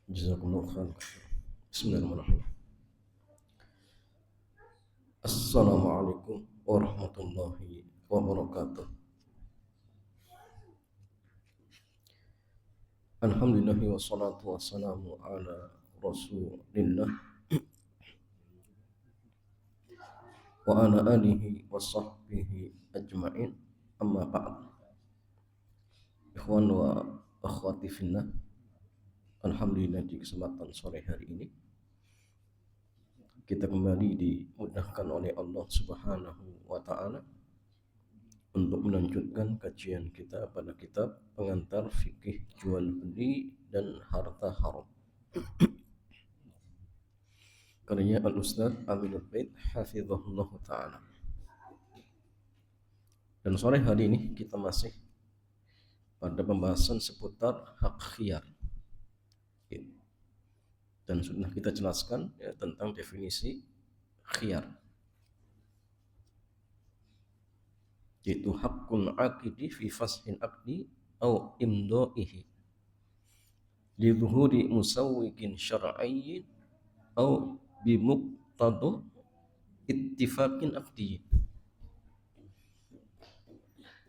Jazakumullah khair. Bismillahirrahmanirrahim. Assalamualaikum warahmatullahi wabarakatuh. Alhamdulillahi wassalatu wassalamu ala rasulillah wa ala alihi wa sahbihi ajma'in. Amma ba'd. Ikhwan wa akhwati fillah, alhamdulillah di kesempatan sore hari ini kita kembali dimudahkan oleh Allah Subhanahu wa taala untuk melanjutkan kajian kita pada kitab pengantar fikih jual beli dan harta haram karya Al-Ustaz Aminul Bait hafizahullah ta'ala. Dan sore hari ini kita masih pada pembahasan seputar hak khiyar, dan sudah kita jelaskan tentang definisi khiyar, yaitu hakul aqidi fi fashin aqdi au imdo'ihi li zuhuri musawwiqin syar'iyyin au bi muqtadu ittifaqin aqdi.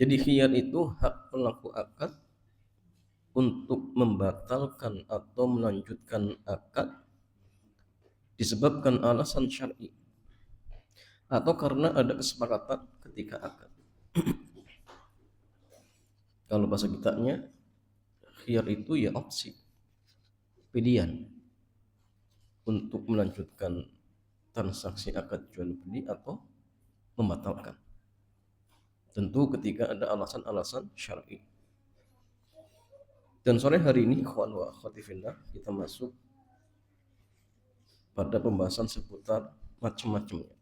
Jadi khiyar itu hak pelaku akad untuk membatalkan atau melanjutkan akad disebabkan alasan syar'i atau karena ada kesepakatan ketika akad. Kalau bahasa kitanya, khiyar itu ya opsi, pilihan untuk melanjutkan transaksi akad jual beli atau membatalkan. Tentu ketika ada alasan-alasan syar'i. Dan sore hari ini ikhwan wa akhwati fillah, kita masuk pada pembahasan seputar macam-macamnya.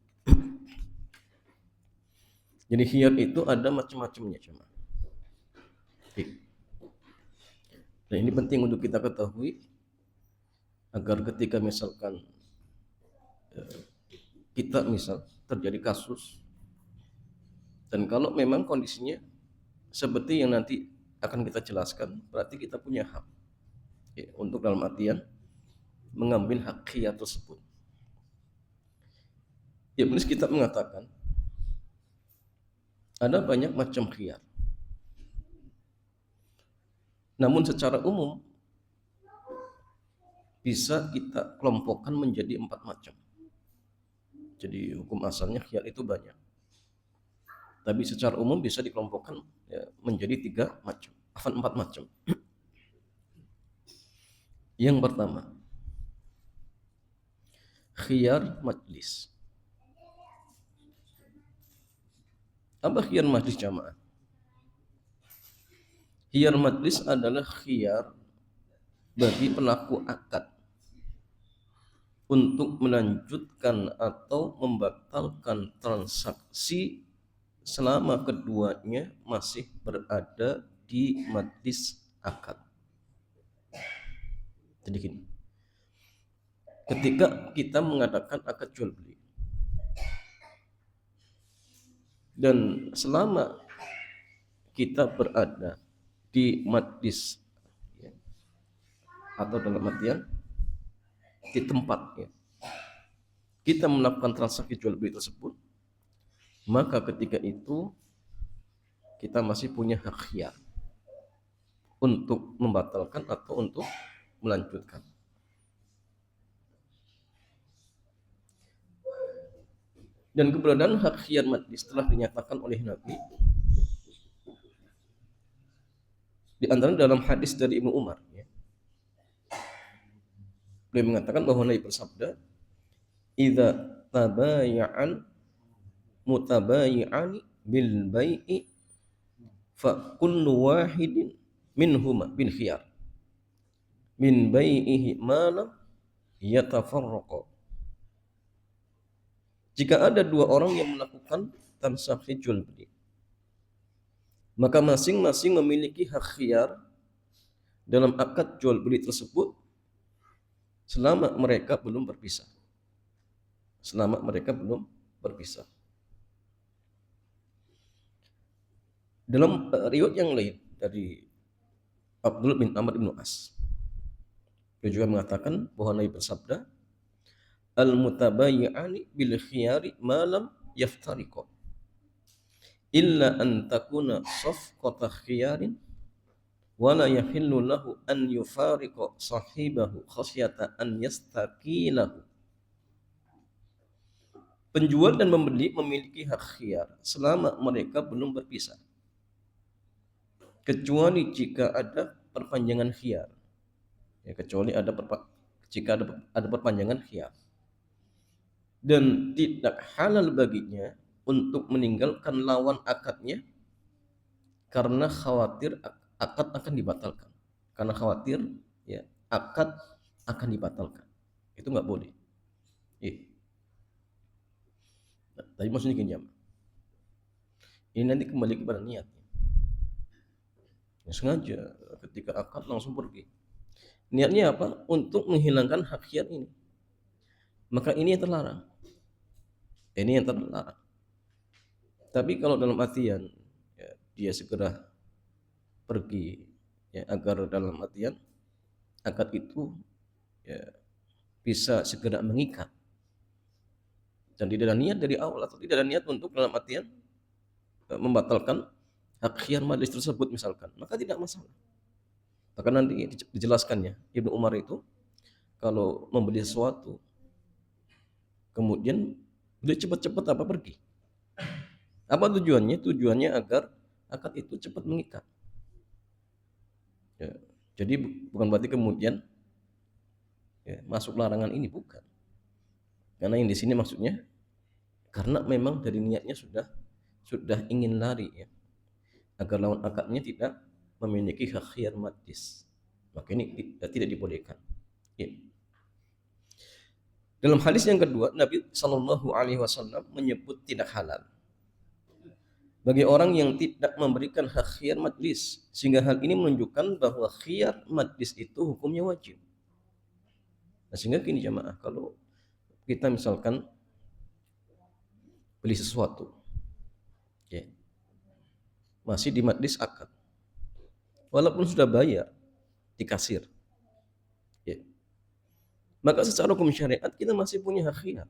Jadi khiyar itu ada macam-macamnya, cuma. Dan ini penting untuk kita ketahui agar ketika misalkan kita terjadi kasus, dan kalau memang kondisinya seperti yang nanti akan kita jelaskan, berarti kita punya hak untuk dalam artian mengambil hak khiyar tersebut. Ya, penulis kitab mengatakan ada banyak macam khiyar. Namun secara umum bisa kita kelompokkan menjadi 4 macam. Jadi hukum asalnya khiyar itu banyak, tapi secara umum bisa dikelompokkan menjadi 3 macam, 4 macam. Yang pertama, khiyar majlis. Apa khiyar majlis jamaah? Khiyar majlis adalah khiyar bagi pelaku akad untuk melanjutkan atau membatalkan transaksi selama keduanya masih berada di majlis akad. Jadi gini, ketika kita mengadakan akad jual beli dan selama kita berada di majlis atau dalam artian di tempat kita melakukan transaksi jual beli tersebut, maka ketika itu kita masih punya hak khiyar untuk membatalkan atau untuk melanjutkan. Dan keberadaan hak khiyar majlis telah dinyatakan oleh Nabi di antara dalam hadis dari Ibnu Umar. Beliau mengatakan bahwa Nabi bersabda, "Idza tabaya'an mutabayi'ani bil bai'i fa kullu wahidin minhuma bil khiyar min bai'ihi ma lam yatafarraqa." Jika ada 2 orang yang melakukan transaksi jual beli, maka masing-masing memiliki hak khiyar dalam akad jual beli tersebut selama mereka belum berpisah. Dalam riwayat yang lain dari Abdullah bin Amr bin As, Dia juga mengatakan bahwa Nabi bersabda, al-mutabayyi'ani bil khiyari ma lam yaftariqa illa an takuna safqata khiyarin wa la yahillu lahu an yufariqa sahibahu khasyata an yastaqilahu. Penjual dan pembeli memiliki hak khiyar selama mereka belum berpisah, kecuali jika ada perpanjangan khiyar. Ya, kecuali jika ada perpanjangan khiyar, dan tidak halal baginya untuk meninggalkan lawan akadnya karena khawatir akad akan dibatalkan. Karena khawatir ya akad akan dibatalkan. Itu nggak boleh. Tadi maksudnya gini ya. Ini nanti kembali kepada niat. Ya, sengaja ketika akad langsung pergi. Niatnya apa? Untuk menghilangkan hak khiyar ini. Maka ini yang terlarang. Ini yang terlarang. Tapi kalau dalam artian ya, dia segera pergi ya, agar dalam artian akad itu ya, bisa segera mengikat, dan tidak ada niat dari awal atau tidak ada niat untuk dalam artian membatalkan hak khiyar majlis tersebut misalkan, maka tidak masalah. Maka nanti dijelaskannya Ibnu Umar itu kalau membeli sesuatu kemudian dia cepat-cepat pergi. Apa tujuannya? Tujuannya agar akad itu cepat mengikat. Ya, jadi bukan berarti kemudian ya, masuk larangan ini, bukan. Karena yang di sini maksudnya karena memang dari niatnya sudah ingin lari ya, agar lawan akadnya tidak memiliki hak khiyar majlis, maka ini tidak dibolehkan. Ya. Dalam hadis yang kedua, Nabi Shallallahu Alaihi Wasallam menyebut tidak halal bagi orang yang tidak memberikan hak khiyar majlis, sehingga hal ini menunjukkan bahwa khiyar majlis itu hukumnya wajib. Nah, sehingga gini jamaah, kalau kita misalkan beli sesuatu, ya, masih di majlis akad, walaupun sudah bayar di kasir, ya, maka secara hukum syariat kita masih punya hak khiyar.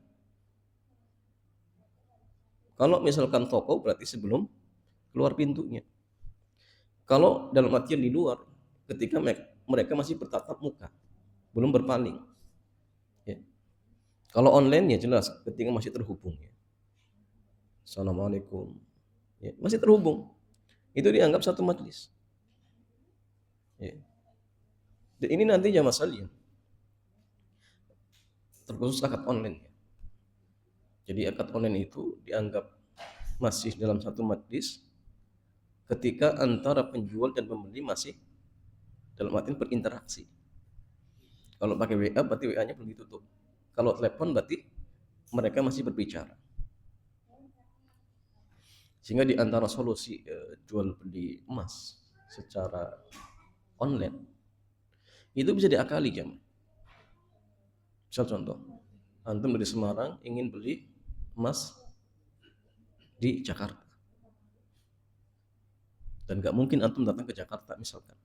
Kalau misalkan toko berarti sebelum keluar pintunya. Kalau dalam artian di luar, ketika mereka masih bertatap muka, belum berpaling. Ya. Kalau online ya jelas ketika masih terhubung. Ya. Assalamualaikum. Ya, masih terhubung. Itu dianggap satu majlis. Ya. Dan ini nanti jamaah sekalian, terkhusus akad online. Jadi akad online itu dianggap masih dalam satu majlis ketika antara penjual dan pembeli masih dalam artian berinteraksi. Kalau pakai WA berarti WA-nya belum ditutup. Kalau telepon berarti mereka masih berbicara. Sehingga di antara solusi jual beli emas secara online itu bisa diakali jam. Misal contoh, antum dari Semarang ingin beli emas di Jakarta, dan gak mungkin antum datang ke Jakarta misalkan.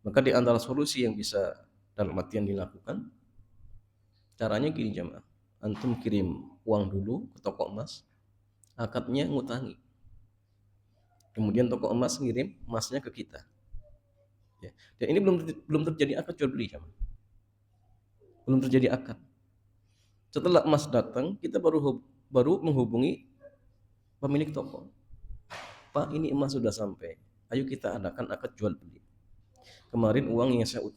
Maka di antara solusi yang bisa dalam artian dilakukan, caranya gini jamaah, antum kirim uang dulu ke toko emas, akadnya ngutangi, kemudian toko emas ngirim emasnya ke kita. Ya. Dan ini belum terjadi akad jual beli jamaah, belum terjadi akad. Setelah emas datang, kita baru menghubungi pemilik toko. Pak, ini emas sudah sampai. Ayo kita adakan akad jual beli. Kemarin uang yang saya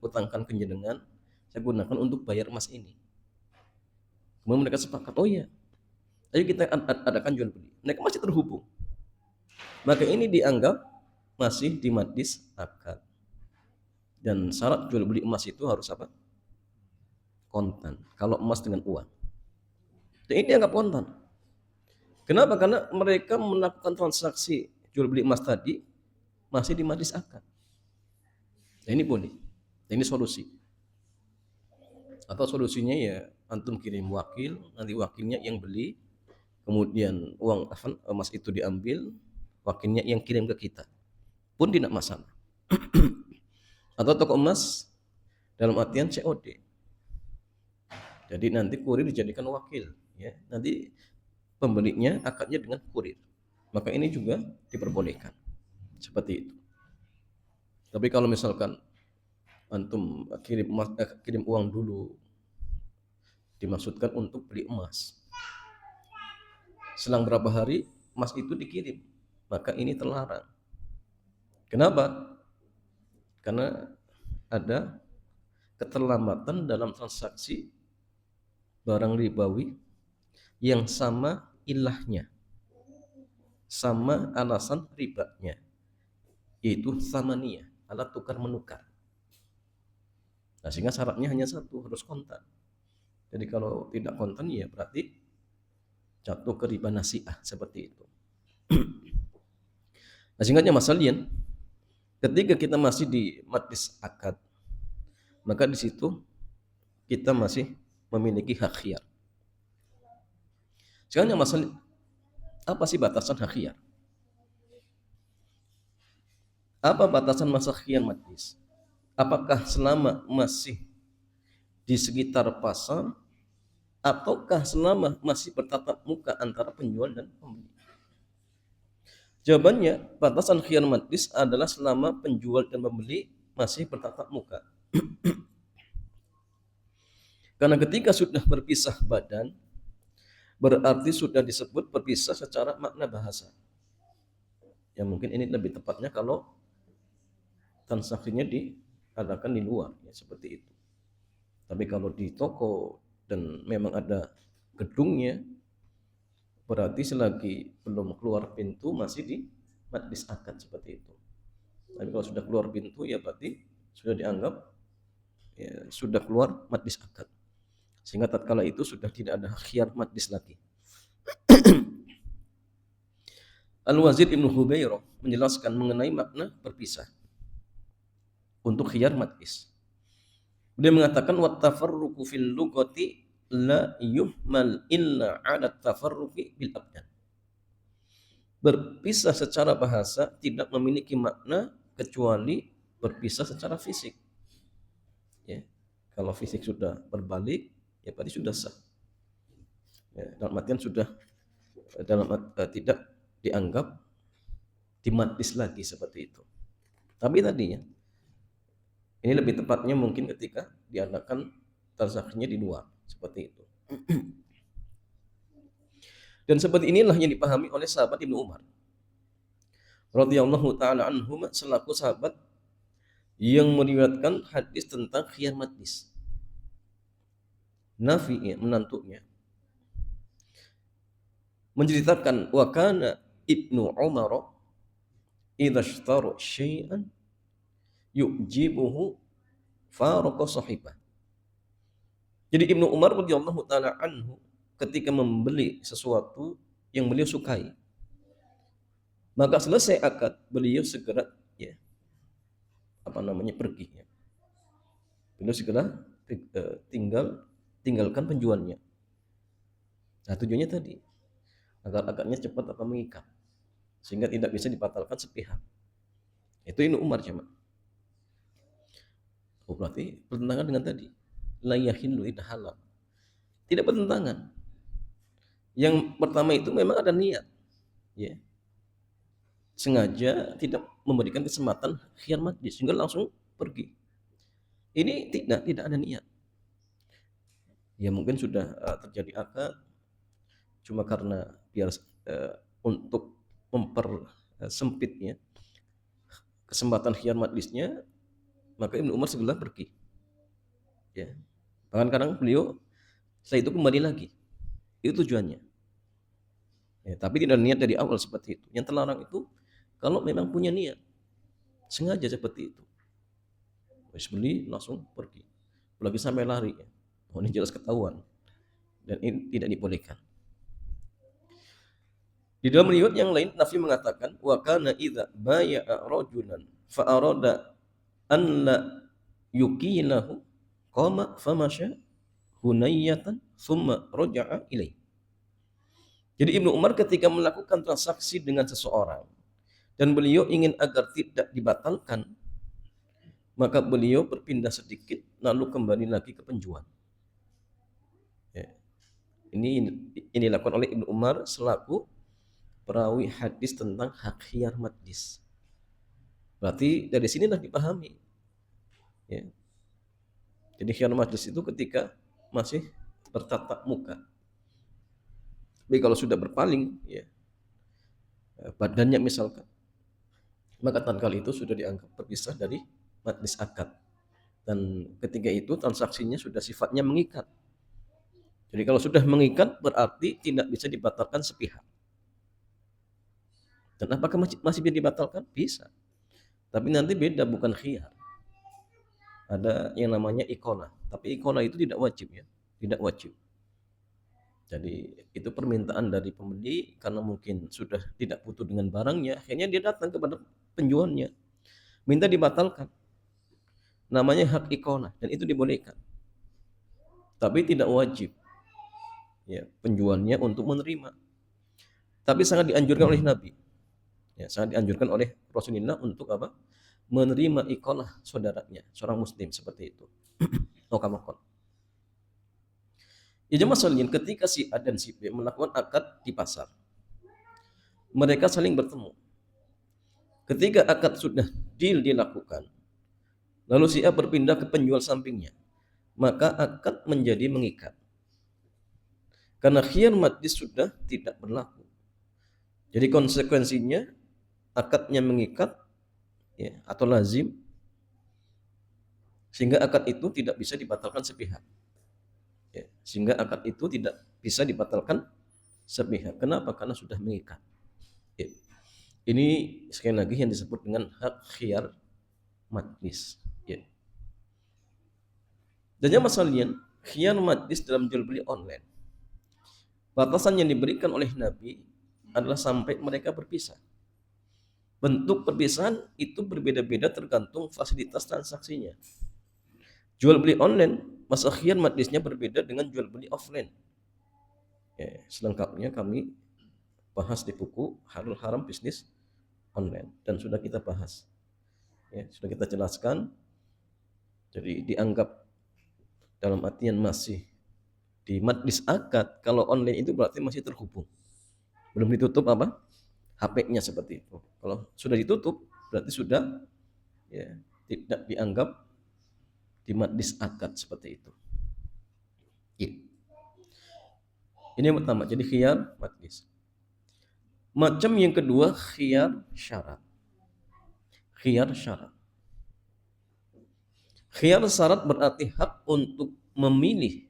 utangkan ke jenengan, saya gunakan untuk bayar emas ini. Kemudian mereka sepakat, oh iya, ayo kita adakan jual beli. Mereka masih terhubung. Maka ini dianggap masih di majlis akad. Dan syarat jual beli emas itu harus apa? Kontan. Kalau emas dengan uang. Dan ini dianggap kontan. Kenapa? Karena mereka melakukan transaksi jual beli emas tadi masih di majlis akad. Nah, ini boleh. Nah, ini solusi. Atau solusinya ya antum kirim wakil, nanti wakilnya yang beli, kemudian uang emas itu diambil, wakilnya yang kirim ke kita, pun tidak masalah. Atau toko emas dalam artian COD. Jadi nanti kurir dijadikan wakil, ya. Nanti pembelinya akadnya dengan kurir. Maka ini juga diperbolehkan. Seperti itu. Tapi kalau misalkan antum kirim uang dulu, dimaksudkan untuk beli emas. Selang berapa hari emas itu dikirim, maka ini terlarang. Kenapa? Karena ada keterlambatan dalam transaksi barang ribawi yang sama ilahnya, sama alasan ribanya, yaitu samaniyah, alat tukar menukar. Nah, sehingga syaratnya hanya satu, harus kontan. Jadi kalau tidak kontan ya berarti jatuh ke riba nasi'ah, seperti itu. Nah, singkatnya Mas Alian, ketika kita masih di majlis akad, maka di situ kita masih memiliki hak khiyar. Sekarang Mas Alian, apa sih batasan hak khiyar? Apa batasan masa khiyar majlis? Apakah selama masih di sekitar pasar, ataukah selama masih bertatap muka antara penjual dan pembeli? Jawabannya, batasan khiyar majlis adalah selama penjual dan pembeli masih bertatap muka. Karena ketika sudah berpisah badan, berarti sudah disebut berpisah secara makna bahasa. Ya mungkin ini lebih tepatnya kalau transaksinya diadakan di luar, ya seperti itu. Tapi kalau di toko dan memang ada gedungnya, berarti selagi belum keluar pintu masih di majlis akad, seperti itu. Tapi kalau sudah keluar pintu ya berarti sudah dianggap ya, sudah keluar majlis akad. Sehingga tatkala itu sudah tidak ada khiyar majlis lagi. Al-Wazir Ibnu Hubairah menjelaskan mengenai makna berpisah untuk khiyar majlis. Dia mengatakan wa tafarruqu fil lughati la yuhmal illa 'ala tafarruqi bil abdan. Berpisah secara bahasa tidak memiliki makna kecuali berpisah secara fisik. Ya. Kalau fisik sudah berbalik, ya berarti sudah sah. Ya, dalam artian sudah tidak dianggap di majlis lagi, seperti itu. Tapi tadinya ini lebih tepatnya mungkin ketika diadakan transaksinya di luar, seperti itu. Dan seperti inilah yang dipahami oleh sahabat Ibnu Umar radhiyallahu taala anhum, selaku sahabat yang meriwayatkan hadis tentang khiyar majlis. Nafi, menantunya, menceritakan wa kana Ibnu Umar idza ishtara syai'an yujibuhu faraqa sahibah. Jadi Ibnu Umar radhiyallahu taala anhu ketika membeli sesuatu yang beliau sukai, maka selesai akad beliau segera pergi. Beliau segera tinggalkan penjualnya. Nah, tujuannya tadi agar akadnya cepat mengikat sehingga tidak bisa dibatalkan sepihak. Itu Ibnu Umar cuma. Oh, berarti bertentangan dengan tadi la yahillu idza halal. Tidak bertentangan. Yang pertama itu memang ada niat, ya. Sengaja tidak memberikan kesempatan khiyar majlis sehingga langsung pergi. Ini tidak ada niat. Ya mungkin sudah terjadi akad, cuma karena biar untuk mempersempitnya kesempatan khiyar majlisnya, maka Ibnu Umar segera pergi. Ya. Bahkan kadang beliau setelah itu kembali lagi. Itu tujuannya. Ya, tapi tidak niat dari awal seperti itu. Yang terlarang itu kalau memang punya niat, sengaja seperti itu. Habis beli langsung pergi. Apalagi sampai lari. Oh, ini jelas ketahuan. Dan ini tidak dibolehkan. Di dalam riwayat yang lain, Nafi mengatakan, wa kana idza baya'a rajulan fa arada an la yuqilahu qama famasha hunayyatan thumma raja'a ilaihi. Jadi Ibnu Umar ketika melakukan transaksi dengan seseorang dan beliau ingin agar tidak dibatalkan, Maka beliau berpindah sedikit lalu kembali lagi ke penjual. Ya. Ini dilakukan oleh Ibnu Umar selaku perawi hadis tentang hak khiyar majlis. Berarti dari sinilah dipahami. Ya. Jadi khiyar majlis itu ketika masih bertatap muka. Tapi kalau sudah berpaling, ya, badannya misalkan, maka tatkala itu sudah dianggap berpisah dari majlis akad. Dan ketika itu transaksinya sudah sifatnya mengikat. Jadi kalau sudah mengikat berarti tidak bisa dibatalkan sepihak. Dan apakah masih bisa dibatalkan? Bisa. Tapi nanti beda, bukan khiyar. Ada yang namanya iqolah. Tapi iqolah itu tidak wajib ya. Tidak wajib. Jadi itu permintaan dari pembeli karena mungkin sudah tidak butuh dengan barangnya. Akhirnya dia datang kepada penjualnya. Minta dibatalkan. Namanya hak iqolah. Dan itu dibolehkan. Tapi tidak wajib. Ya, penjualnya untuk menerima. Tapi sangat dianjurkan oleh Nabi. Ya, sangat dianjurkan oleh Rasulullah untuk apa? Menerima iqalah saudaranya, seorang muslim seperti itu. Okamakon. Ya jemaah sekalian, ketika si A dan si B melakukan akad di pasar, mereka saling bertemu. Ketika akad sudah deal dilakukan, lalu si A berpindah ke penjual sampingnya, maka akad menjadi mengikat. Karena khiyar majlis sudah tidak berlaku. Jadi konsekuensinya akadnya mengikat, ya, atau lazim, sehingga akad itu tidak bisa dibatalkan sepihak. Ya, sehingga akad itu tidak bisa dibatalkan sepihak. Kenapa? Karena sudah mengikat. Ya. Ini sekali lagi yang disebut dengan hak khiyar majlis. Ya. Dan yang masalian, khiyar majlis dalam jual beli online, batasan yang diberikan oleh Nabi adalah sampai mereka berpisah. Bentuk perpisahan itu berbeda-beda tergantung fasilitas transaksinya. Jual beli online, masa khiyar majlisnya berbeda dengan jual beli offline. Ya, selengkapnya kami bahas di buku Halal Haram Bisnis Online dan sudah kita bahas. Ya, sudah kita jelaskan. Jadi dianggap dalam artian masih di majlis akad, kalau online itu berarti masih terhubung. Belum ditutup apa? HP-nya seperti itu. Kalau sudah ditutup berarti sudah, ya, tidak dianggap di majlis akad seperti itu. Ya. Ini yang pertama, jadi khiyar majlis. Macam yang kedua, khiyar syarat. Khiyar syarat. Khiyar syarat berarti hak untuk memilih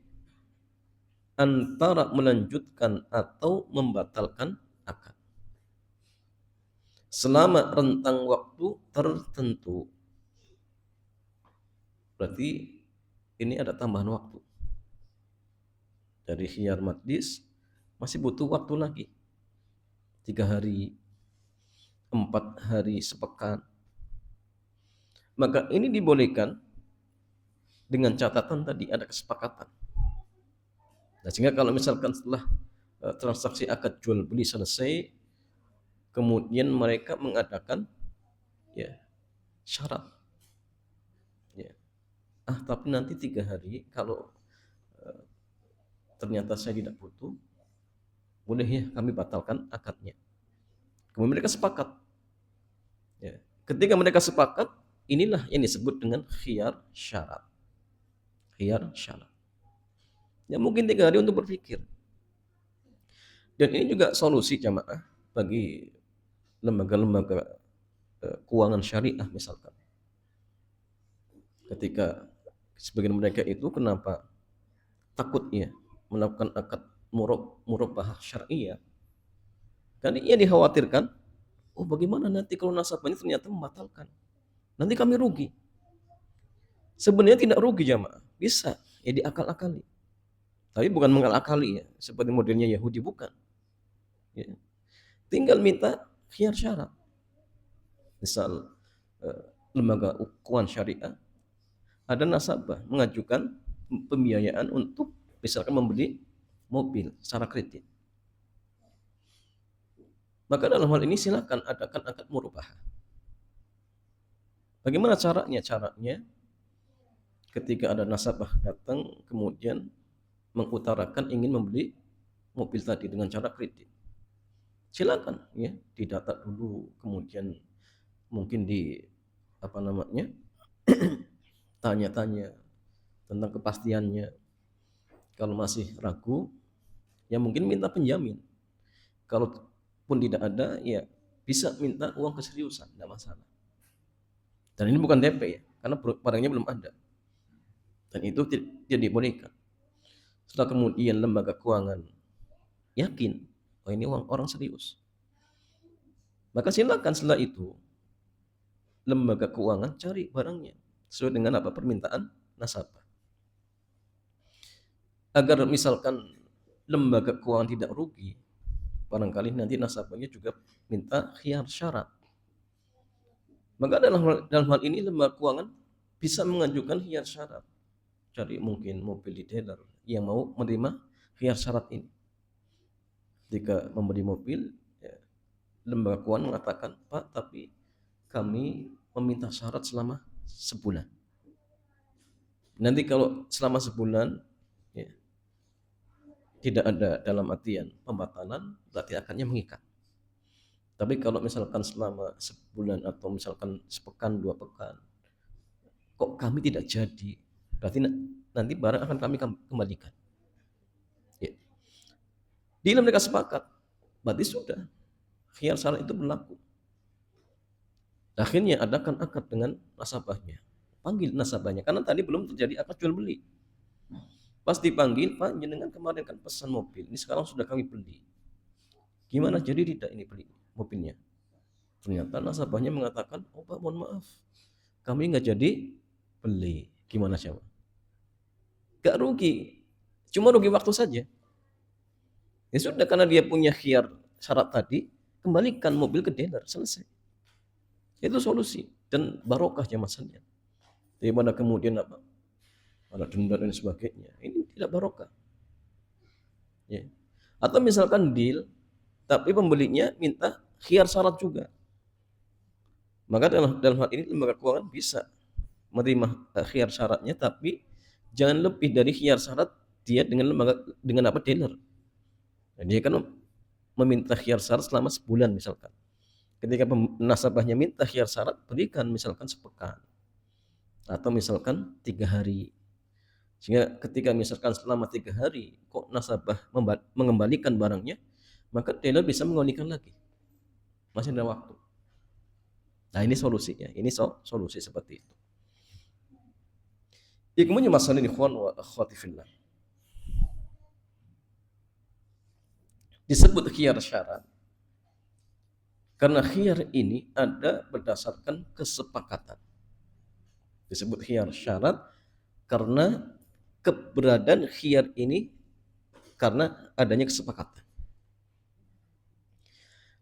antara melanjutkan atau membatalkan akad selama rentang waktu tertentu. Berarti ini ada tambahan waktu. Dari khiyar majlis masih butuh waktu lagi. 3 hari, 4 hari, sepekan. Maka ini dibolehkan dengan catatan tadi ada kesepakatan. Nah, sehingga kalau misalkan setelah transaksi akad jual beli selesai, kemudian mereka mengadakan, ya, syarat, ya, tapi nanti 3 hari kalau ternyata saya tidak butuh, boleh ya kami batalkan akadnya. Kemudian mereka sepakat. Ya. Ketika mereka sepakat, inilah yang disebut dengan khiyar syarat. Khiyar syarat. Ya mungkin 3 hari untuk berpikir. Dan ini juga solusi jamaah bagi lembaga-lembaga keuangan syariah misalkan. Ketika sebagian mereka itu kenapa takut ya melakukan akad murabahah syariah? Karena ia dikhawatirkan, oh bagaimana nanti kalau nasabahnya ternyata membatalkan? Nanti kami rugi. Sebenarnya tidak rugi jamaah, bisa ya diakal-akali. Tapi bukan mengakali ya, seperti modelnya Yahudi, bukan. Ya. Tinggal minta khiyar syarat. Misal lembaga keuangan syariah, ada nasabah mengajukan pembiayaan untuk misalkan membeli mobil secara kredit. Maka dalam hal ini silakan adakan akad murabahah. Bagaimana caranya? Caranya ketika ada nasabah datang kemudian mengutarakan ingin membeli mobil tadi dengan cara kredit. Silakan ya, didata dulu, kemudian mungkin di apa namanya? tanya-tanya tentang kepastiannya. Kalau masih ragu, ya mungkin minta penjamin. Kalaupun tidak ada, ya bisa minta uang keseriusan, tidak masalah. Dan ini bukan DP ya, karena barangnya belum ada. Dan itu tidak dibolehkan. Setelah kemudian lembaga keuangan yakin, oh ini orang serius, maka silakan setelah itu lembaga keuangan cari barangnya sesuai dengan apa permintaan nasabah. Agar misalkan lembaga keuangan tidak rugi, barangkali nanti nasabahnya juga minta khiyar syarat. Maka dalam hal ini lembaga keuangan bisa mengajukan khiyar syarat. Cari mungkin mobil dealer yang mau menerima khiyar syarat ini. Jika membeli mobil, ya, lembaga keuangan mengatakan, Pak, tapi kami meminta syarat selama sebulan. Nanti kalau selama sebulan ya, tidak ada dalam artian pembatalan, berarti akannya mengikat. Tapi kalau misalkan selama sebulan atau misalkan sepekan, 2 pekan, kok kami tidak jadi, berarti nanti barang akan kami kembalikan. Ya. Bila mereka sepakat, berarti sudah khiyar syarat itu berlaku. Akhirnya adakan akad dengan nasabahnya. Panggil nasabahnya, karena tadi belum terjadi akad jual beli. Pas dipanggil, Pak, jenengan kemarin kan pesan mobil, ini sekarang sudah kami beli. Gimana jadi tidak ini beli mobilnya? Ternyata nasabahnya mengatakan, oh Pak, mohon maaf, kami nggak jadi beli. Gimana siapa? Gak rugi, cuma rugi waktu saja. Ya sudah, karena dia punya khiyar syarat tadi, kembalikan mobil ke dealer, selesai. Itu solusi dan barokah jamasannya. Daripada kemudian apa? Ada denda dan sebagainya. Ini tidak barokah. Ya. Atau misalkan deal, tapi pembelinya minta khiyar syarat juga. Maka dalam hal ini lembaga keuangan bisa menerima khiyar syaratnya, tapi jangan lebih dari khiyar syarat dia dengan apa dealer. Nah, dia kan meminta khiyar syarat selama sebulan misalkan. Ketika nasabahnya minta khiyar syarat, berikan misalkan sepekan atau misalkan 3 hari. Sehingga ketika misalkan selama 3 hari kok nasabah mengembalikan barangnya, maka dealer bisa mengembalikan lagi. Masih ada waktu. Nah ini solusinya, ini solusi seperti itu. Kemudian masalah ikhwan wa akhwati fillah. Disebut khiyar syarat karena khiyar ini ada berdasarkan kesepakatan. Disebut khiyar syarat karena keberadaan khiyar ini karena adanya kesepakatan.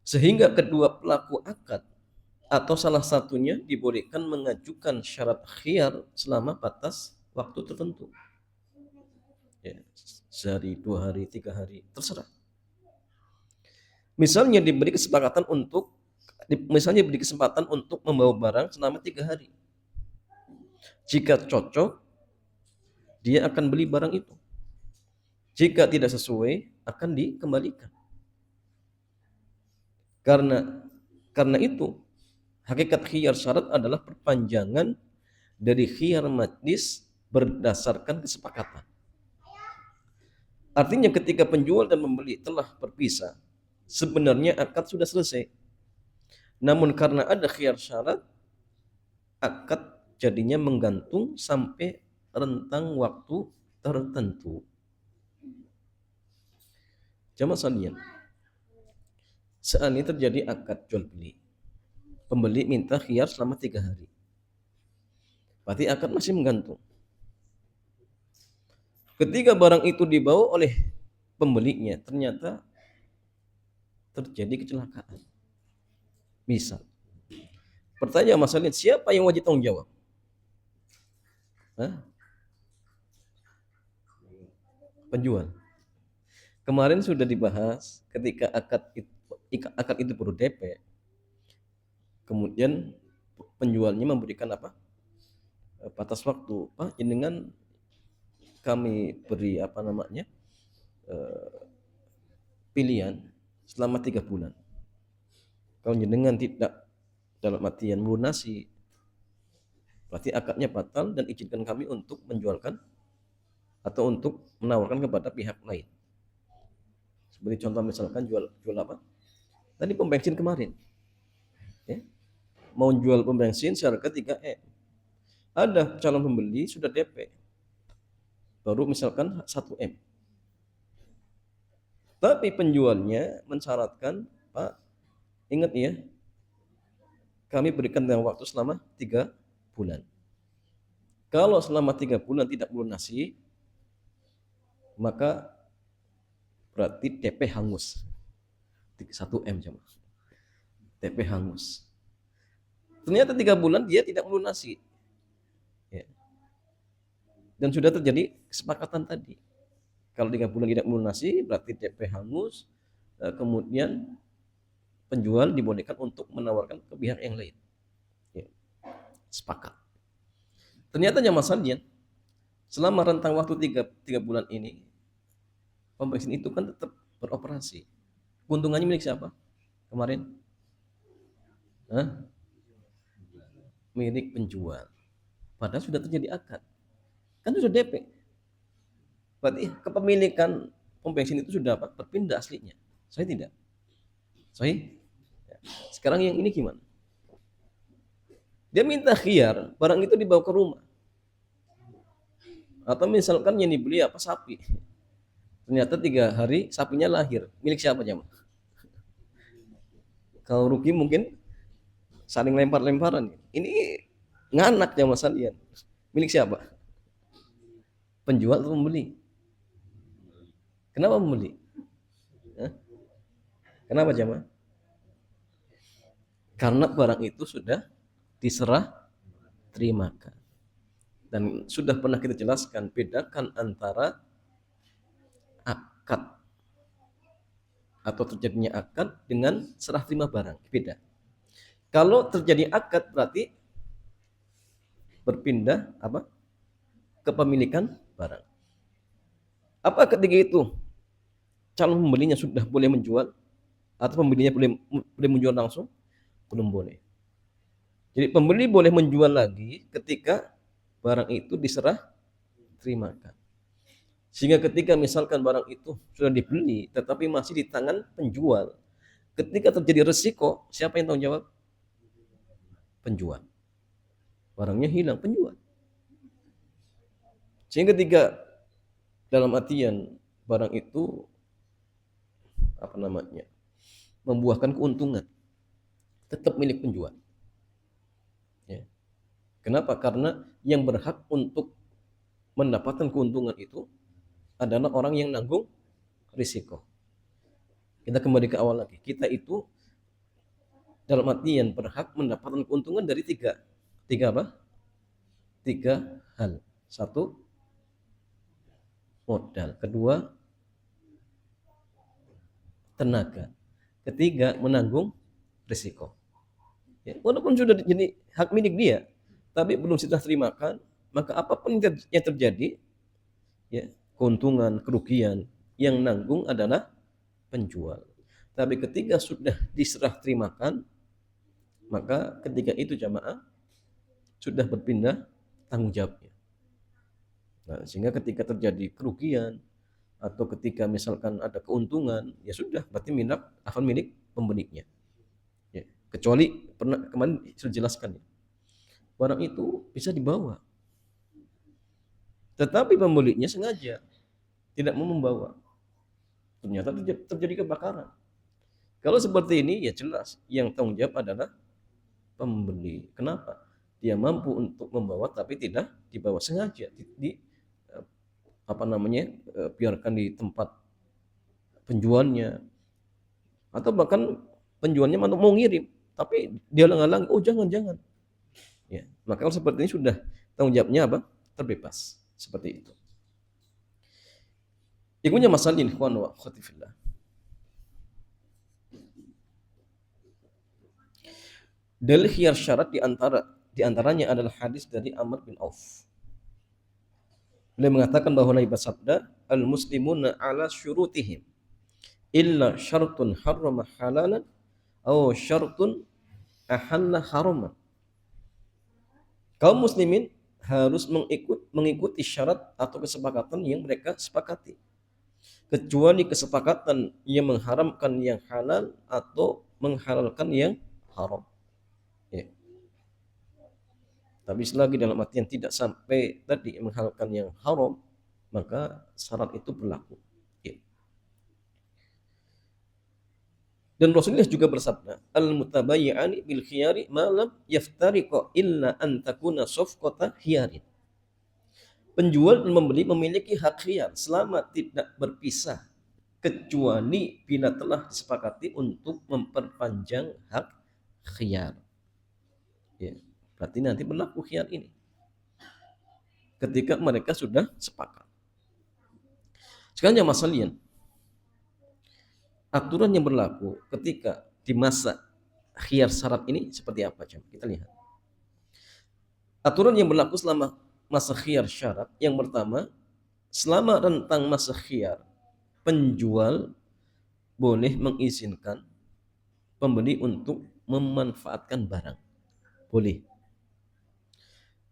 Sehingga kedua pelaku akad atau salah satunya dibolehkan mengajukan syarat khiyar selama batas waktu tertentu. Ya, sehari, 2 hari, 3 hari, terserah. Misalnya diberi kesempatan untuk membawa barang selama 3 hari. Jika cocok, dia akan beli barang itu. Jika tidak sesuai, akan dikembalikan. Karena itu, hakikat khiyar syarat adalah perpanjangan dari khiyar majlis berdasarkan kesepakatan. Artinya ketika penjual dan pembeli telah berpisah, sebenarnya akad sudah selesai. Namun karena ada khiyar syarat, akad jadinya menggantung sampai rentang waktu tertentu. Jamaah sekalian, seandainya terjadi akad jual beli, pembeli minta khiyar selama 3 hari, berarti akad masih menggantung. Ketika barang itu dibawa oleh pembelinya, ternyata terjadi kecelakaan. Misal, pertanyaan masalahnya, siapa yang wajib tanggung jawab? Penjual. Kemarin sudah dibahas ketika akad itu perlu DP. Kemudian penjualnya memberikan apa? Batas waktu. Pak, jenengan kami beri apa namanya? Pilihan selama 3 bulan. Kalau jenengan tidak dalam artian melunasi, berarti akadnya batal dan izinkan kami untuk menjualkan atau untuk menawarkan kepada pihak lain. Seperti contoh misalkan jual apa? Tadi pom bensin kemarin. Ya. Mau jual pom bensin seharga 3M. Ada calon pembeli sudah DP. Baru misalkan 1M. Tapi penjualnya mensyaratkan, Pak, ingat ya, kami berikan waktu selama 3 bulan. Kalau selama 3 bulan tidak melunasi, maka berarti DP hangus. 1M cuma. DP hangus. Ternyata 3 bulan dia tidak melunasi. Ya. Dan sudah terjadi kesepakatan tadi. Kalau 3 bulan tidak melunasi, berarti DP hangus. Kemudian penjual dibolehkan untuk menawarkan ke pihak yang lain. Ya. Sepakat. Ternyata jamaah sekalian, selama rentang waktu 3 bulan ini, pom bensin itu kan tetap beroperasi. Keuntungannya milik siapa kemarin? Milik penjual. Padahal sudah terjadi akad. Kan sudah DP. Berarti kepemilikan pom bensin itu sudah berpindah aslinya. Saya tidak. Saya. Sekarang yang ini gimana? Dia minta khiyar, barang itu dibawa ke rumah. Atau misalkan yang dibeli apa, sapi. Ternyata 3 hari sapinya lahir. Milik siapa jamaah? Kalau rugi mungkin saling lempar-lemparan. Ini nganak jamaah sekalian. Milik siapa? Penjual atau pembeli? Kenapa pembeli? Kenapa jamaah? Karena barang itu sudah diserah terimakan. Dan sudah pernah kita jelaskan, bedakan antara akad atau terjadinya akad dengan serah terima barang. Beda. Kalau terjadi akad berarti berpindah apa? Kepemilikan barang. Apa ketika itu calon pembelinya sudah boleh menjual atau pembelinya boleh menjual langsung? Belum boleh. Jadi pembeli boleh menjual lagi ketika barang itu diserah terimakan. Sehingga ketika misalkan barang itu sudah dibeli tetapi masih di tangan penjual, ketika terjadi resiko, siapa yang tanggung jawab? Penjual. Barangnya hilang, penjual. Sehingga ketika dalam artian barang itu apa namanya? Membuahkan keuntungan, tetap milik penjual. Ya. Kenapa? Karena yang berhak untuk mendapatkan keuntungan itu adalah orang yang nanggung risiko. Kita kembali ke awal lagi. Kita itu dalam artian berhak mendapatkan keuntungan dari tiga apa? 3 hal. 1, modal. 2, tenaga. 3, menanggung risiko. Ya, walaupun sudah jadi hak milik dia, tapi belum sudah terimakan, maka apapun yang terjadi, ya, keuntungan, kerugian, yang nanggung adalah penjual. Tapi ketika sudah diserah terimakan, maka ketika itu jamaah sudah berpindah tanggung jawabnya. Nah, sehingga ketika terjadi kerugian atau ketika misalkan ada keuntungan, ya sudah berarti milik pembelinya. Ya, kecuali pernah kemarin sudah jelaskan ya, barang itu bisa dibawa, tetapi pembelinya sengaja tidak mau membawa, ternyata terjadi kebakaran. Kalau seperti ini ya jelas yang tanggung jawab adalah pembeli. Kenapa? Dia mampu untuk membawa tapi tidak dibawa sengaja, biarkan di tempat penjualnya, atau bahkan penjualnya mau ngirim tapi dia halang-halang, oh jangan. Ya, maka kalau seperti ini sudah tanggung jawabnya apa? Terbebas seperti itu. Ikunya masalah ini, ikhwan wa akhwati fillah. Dalil khiyar syarat di antara Di antaranya adalah hadis dari Amr bin Auf. Beliau mengatakan bahwa Nabi bersabda, "Al-muslimuna ala syurutihim illa syartun harrama halalan aw syartun ahalla haraman." Kaum muslimin harus mengikuti syarat atau kesepakatan yang mereka sepakati, kecuali kesepakatan yang mengharamkan yang halal atau menghalalkan yang haram. Ya. Tapi selagi dalam artian tidak sampai tadi menghalalkan yang haram, maka syarat itu berlaku. Ya. Dan Rasulullah juga bersabda, "Al-mutabayyi'ani bil khiyari ma lam yaftariqa illa an takuna safqata khiyarin." Penjual dan membeli memiliki hak khiyar selama tidak berpisah, kecuali bila telah disepakati untuk memperpanjang hak khiyar. Ya, berarti nanti berlaku khiyar ini ketika mereka sudah sepakat. Sekarang jamaah sekalian, aturan yang berlaku ketika di masa khiyar syarat ini seperti apa? Kita lihat. Aturan yang berlaku selama masa khiyar syarat, yang pertama, selama rentang masa khiyar, penjual boleh mengizinkan pembeli untuk memanfaatkan barang. Boleh.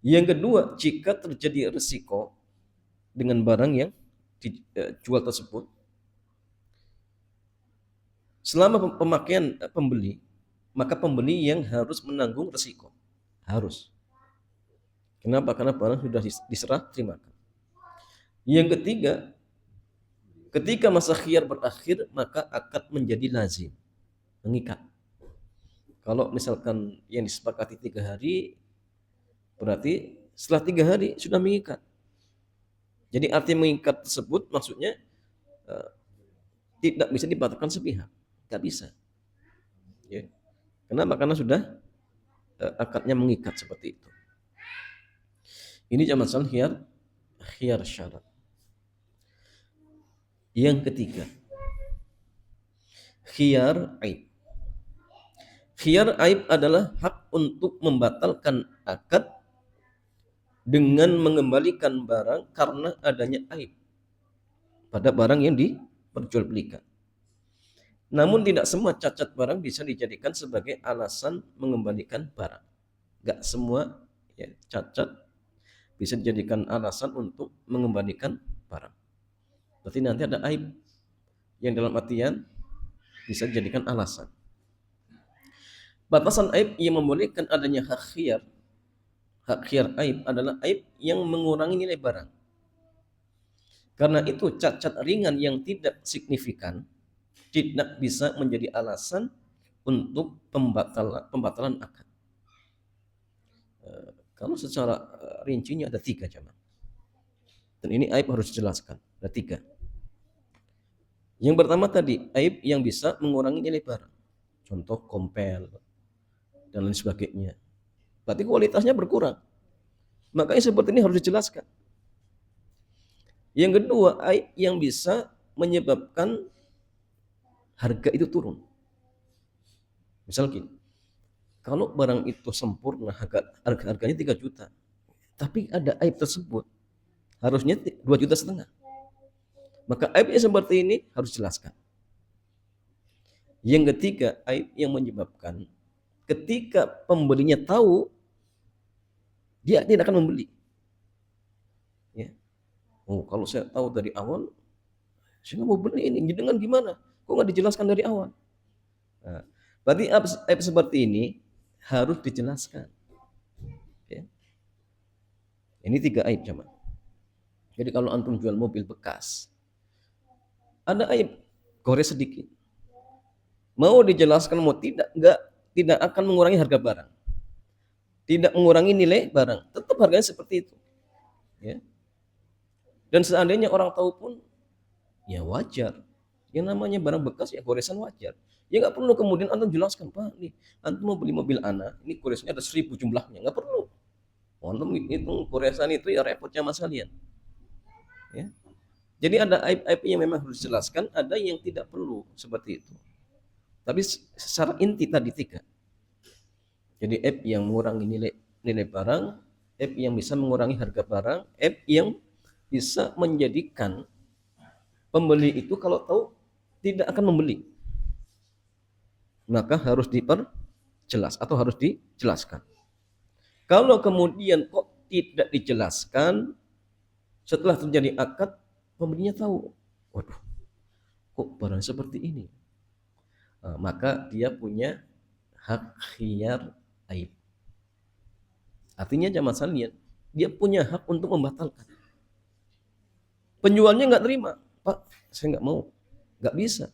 Yang kedua, jika terjadi risiko dengan barang yang dijual tersebut, selama pemakaian pembeli, maka pembeli yang harus menanggung risiko. Harus. Kenapa? Karena barang sudah diserah terimakan. Yang ketiga, ketika masa khiyar berakhir, maka akad menjadi lazim, mengikat. Kalau misalkan yang disepakati 3 hari, berarti setelah 3 hari sudah mengikat. Jadi arti mengikat tersebut maksudnya tidak bisa dibatalkan sepihak, nggak bisa. Ya. Kenapa? Karena sudah akadnya mengikat seperti itu. Ini masalah khiyar syarat. Yang ketiga, khiyar aib. Khiyar aib adalah hak untuk membatalkan akad dengan mengembalikan barang karena adanya aib pada barang yang diperjualbelikan. Namun tidak semua cacat barang bisa dijadikan sebagai alasan mengembalikan barang. Enggak semua ya, cacat bisa dijadikan alasan untuk mengembalikan barang. Berarti nanti ada aib yang dalam artian bisa dijadikan alasan. Batasan aib yang membolehkan adanya hak khiyar aib adalah aib yang mengurangi nilai barang. Karena itu cacat ringan yang tidak signifikan tidak bisa menjadi alasan untuk pembatalan akad. Kalau secara rincinya ada 3 jamaah. Dan ini aib harus dijelaskan. Ada 3. Yang pertama tadi, aib yang bisa mengurangi nilai barang. Contoh kompel dan lain sebagainya. Berarti kualitasnya berkurang. Makanya seperti ini harus dijelaskan. Yang kedua, aib yang bisa menyebabkan harga itu turun. Misalnya, kalau barang itu sempurna harganya 3 juta, tapi ada aib tersebut, harusnya 2,5 juta. Maka aib yang seperti ini harus dijelaskan. Yang ketiga, aib yang menyebabkan ketika pembelinya tahu, dia tidak akan membeli. Ya. Oh, kalau saya tahu dari awal, saya nggak mau beli ini. Dengan gimana? Kok nggak dijelaskan dari awal? Nah, berarti aib seperti ini harus dijelaskan. Ya. Ini 3 aib, jemaah. Jadi kalau antum jual mobil bekas, ada aib, gores sedikit. Mau dijelaskan mau tidak akan mengurangi harga barang. Tidak mengurangi nilai barang, tetap harganya seperti itu. Ya. Dan seandainya orang tahu pun, ya wajar. Yang namanya barang bekas ya goresan wajar. Ya nggak perlu kemudian antum jelaskan, Pak, nih antum mau beli mobil anak, ini goresannya ada 1000 jumlahnya, nggak perlu. Antum hitung goresan itu ya repotnya mas kalian. Ya. Jadi ada aib-aib yang memang harus dijelaskan, ada yang tidak perlu seperti itu. Tapi secara inti tadi 3. Jadi aib yang mengurangi nilai nilai barang, aib yang bisa mengurangi harga barang, aib yang bisa menjadikan pembeli itu kalau tahu tidak akan membeli, maka harus diperjelas atau harus dijelaskan. Kalau kemudian kok tidak dijelaskan, setelah terjadi akad, pembelinya tahu, waduh, kok barang seperti ini, maka dia punya hak khiyar aib. Artinya jamaah sekalian, dia punya hak untuk membatalkan. Penjualnya nggak terima, Pak, saya nggak mau, nggak bisa.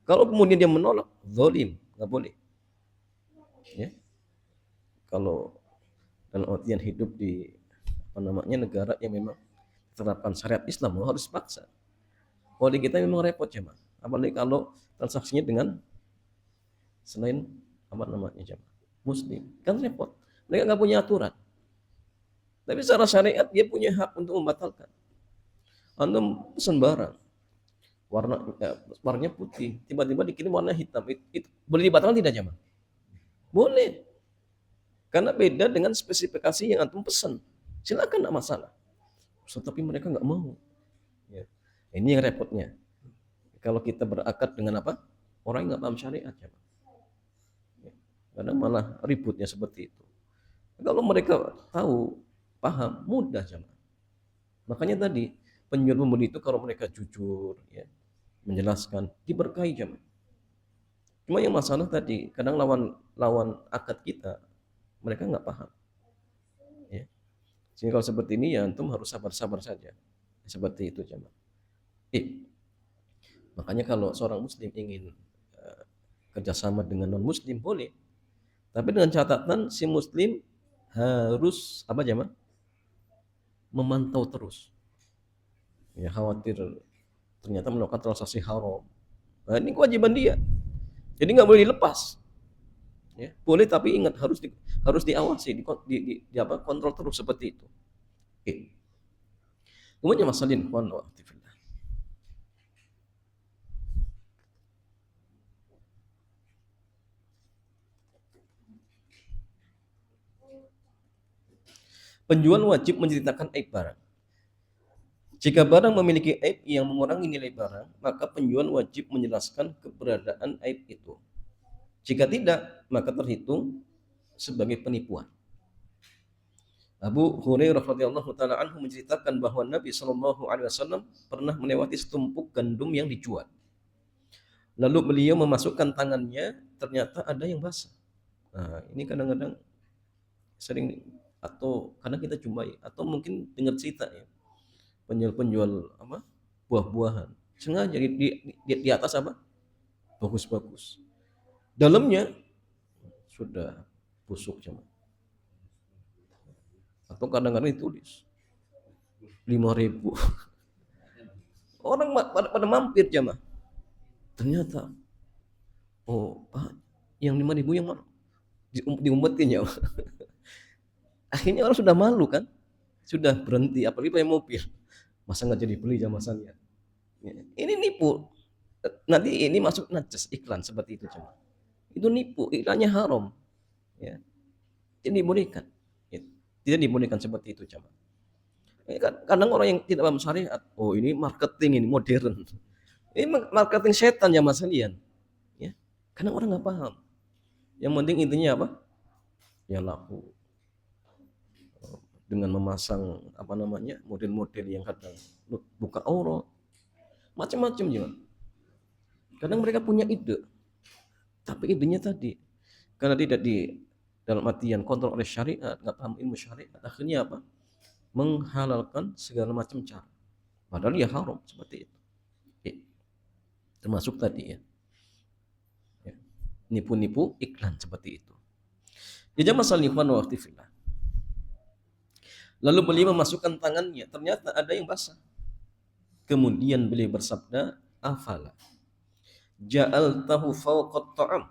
Kalau kemudian dia menolak, zalim, nggak boleh. Ya, kalau dalam artian hidup di negara yang memang terapkan syariat Islam, harus paksa. Kalau di kita memang repot ya, Mas. Apalagi kalau transaksinya dengan selain Muslim, kan repot. Mereka nggak punya aturan. Tapi secara syariat dia punya hak untuk membatalkan. Anda pesan barang, warnanya putih, tiba-tiba dikirim warna hitam, itu boleh dibatalkan tidak jamaah? Boleh, karena beda dengan spesifikasi yang antum pesan. Silakan, tidak masalah. Tapi mereka nggak mau. Ya. Ini yang repotnya. Kalau kita berakad dengan orang yang nggak paham syariat, ya. Kadang malah ributnya seperti itu. Kalau mereka tahu, paham, mudah jamaah. Makanya tadi penjual pembeli itu kalau mereka jujur, ya, menjelaskan, diberkahi jamaah. Cuma yang masalah tadi, kadang lawan akad kita, mereka nggak paham. Ya. Sehingga kalau seperti ini ya antum harus sabar-sabar saja. Seperti itu jamaah. Makanya kalau seorang muslim ingin kerjasama dengan non muslim boleh, tapi dengan catatan si muslim harus jamaah? Memantau terus. Ya, khawatir ternyata melakukan transaksi haram. Nah, ini kewajiban dia. Jadi nggak boleh dilepas. Ya, boleh tapi ingat harus diawasi, kontrol terus seperti itu. Kemudian masalin penjual wajib menceritakan aib barang. Jika barang memiliki aib yang mengurangi nilai barang, maka penjual wajib menjelaskan keberadaan aib itu. Jika tidak, maka terhitung sebagai penipuan. Abu Hurairah radhiyallahu taala anhu menceritakan bahwa Nabi Shallallahu alaihi wasallam pernah melewati setumpuk gandum yang dijual. Lalu beliau memasukkan tangannya, ternyata ada yang basah. Nah, ini kadang-kadang sering atau kadang kita jumpai atau mungkin dengar cerita ya. Penjual buah-buahan sengaja di atas bagus-bagus, dalamnya sudah busuk cuma. Atau kadang-kadang ditulis 5.000. Orang pada mampir jamaah, ternyata Pak, yang 5.000 yang mana diumpetin ya. Akhirnya orang sudah malu kan, sudah berhenti, apalagi pakai mobil. Masa nggak jadi beli jamaah sekalian? Ini nipu. Nanti ini masuk najas iklan seperti itu cuma. Itu nipu, iklannya haram. Ya. Jadi dibolehkan. Tidak dibolehkan seperti itu jamaah. Kadang orang yang tidak paham syariat, oh ini marketing, ini modern. Ini marketing setan jamaah sekalian. Ya. Kadang orang nggak paham. Yang penting intinya apa? Ya laku. Dengan memasang model-model yang kadang buka aurat, macam-macam juga. Kadang mereka punya ide, tapi idenya tadi karena tidak di dalam artian kontrol oleh syariat, nggak paham ilmu syariat, akhirnya menghalalkan segala macam cara, padahal ya haram seperti itu. Termasuk tadi ya, nipu-nipu iklan seperti itu. Ya masalah ikhwan wa akhwat. Lalu beliau memasukkan tangannya, ternyata ada yang basah. Kemudian beliau bersabda, afala ja'altahu fawqat ta'am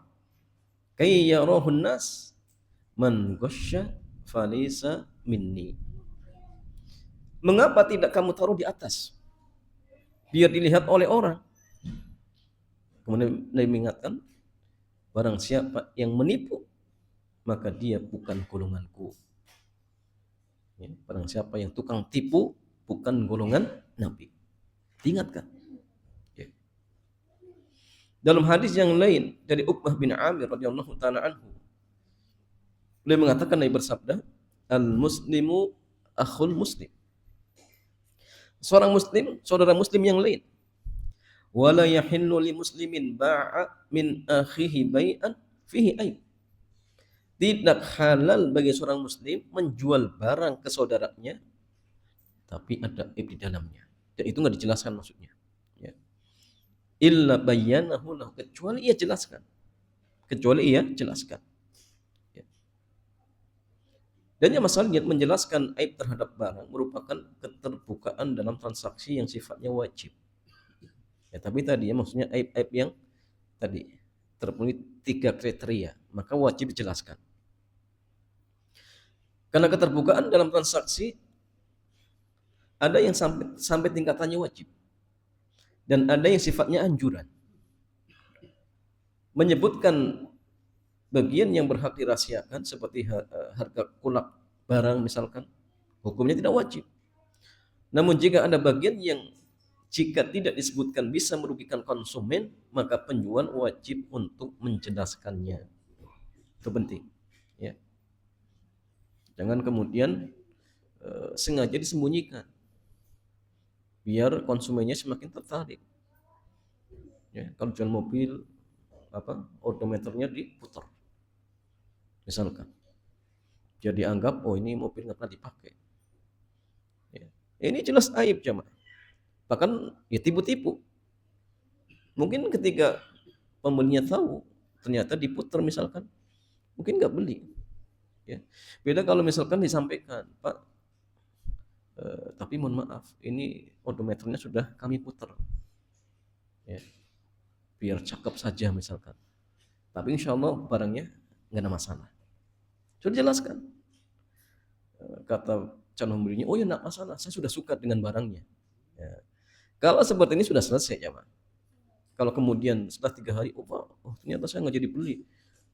kay yarahun nas man ghasya falisa minni. Mengapa tidak kamu taruh di atas biar dilihat oleh orang? Kemudian Nabi mengingatkan, barang siapa yang menipu maka dia bukan golonganku. Ya, barang siapa yang tukang tipu bukan golongan Nabi. Diingatkan. Ya. Dalam hadis yang lain dari Uqbah bin Amir radhiyallahu taala anhu, beliau mengatakan, Nabi bersabda, al-muslimu akhul muslim. Seorang muslim, saudara muslim yang lain. Wala yahillu li muslimin ba'a min akhihi bai'an fihi aib. Tidak halal bagi seorang muslim menjual barang ke saudaranya tapi ada aib di dalamnya. Dan itu nggak dijelaskan maksudnya. Ya. Illa bayyanahu lahu, kecuali ia jelaskan. Ya. Dan yang masalahnya menjelaskan aib terhadap barang merupakan keterbukaan dalam transaksi yang sifatnya wajib. Ya, tapi tadi ya maksudnya aib-aib yang tadi terpenuhi 3 kriteria, maka wajib dijelaskan. Karena keterbukaan dalam transaksi ada yang sampai tingkatannya wajib dan ada yang sifatnya anjuran. Menyebutkan bagian yang berhak dirahasiakan seperti harga kulak barang misalkan, hukumnya tidak wajib. Namun jika ada bagian yang jika tidak disebutkan bisa merugikan konsumen, maka penjual wajib untuk menjelaskannya. Itu penting. Ya. Jangan kemudian sengaja disembunyikan, biar konsumennya semakin tertarik. Ya, kalau jual mobil, odometernya diputar, misalkan, jadi anggap ini mobil nggak pernah dipakai. Ya. Ini jelas aib jamaah. Bahkan ya tipu-tipu. Mungkin ketika pembelinya tahu, ternyata diputar misalkan, mungkin nggak beli. Ya. Beda kalau misalkan disampaikan, Pak, tapi mohon maaf, ini odometernya sudah kami putar. Ya. Biar cakep saja misalkan. Tapi insya Allah barangnya nggak ada masalah. Sudah jelaskan. Kata calon pembelinya, oh ya nggak masalah, saya sudah suka dengan barangnya. Ya. Kalau seperti ini sudah selesai ya Pak. Kalau kemudian setelah 3 hari, ternyata saya nggak jadi beli.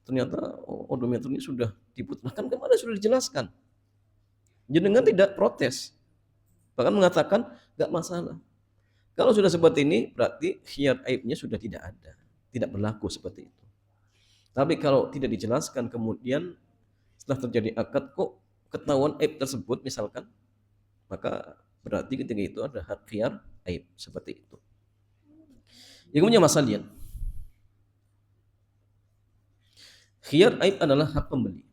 Ternyata odometernya sudah diputar. Kan kemarin sudah dijelaskan. Jenengan tidak protes. Bahkan mengatakan nggak masalah. Kalau sudah seperti ini, berarti khiyar aibnya sudah tidak ada. Tidak berlaku seperti itu. Tapi kalau tidak dijelaskan, kemudian setelah terjadi akad, kok ketahuan aib tersebut misalkan, maka berarti ketika itu ada hak khiyar aib seperti itu. Yang punya masalah lihat. Khiyar aib adalah hak pembeli.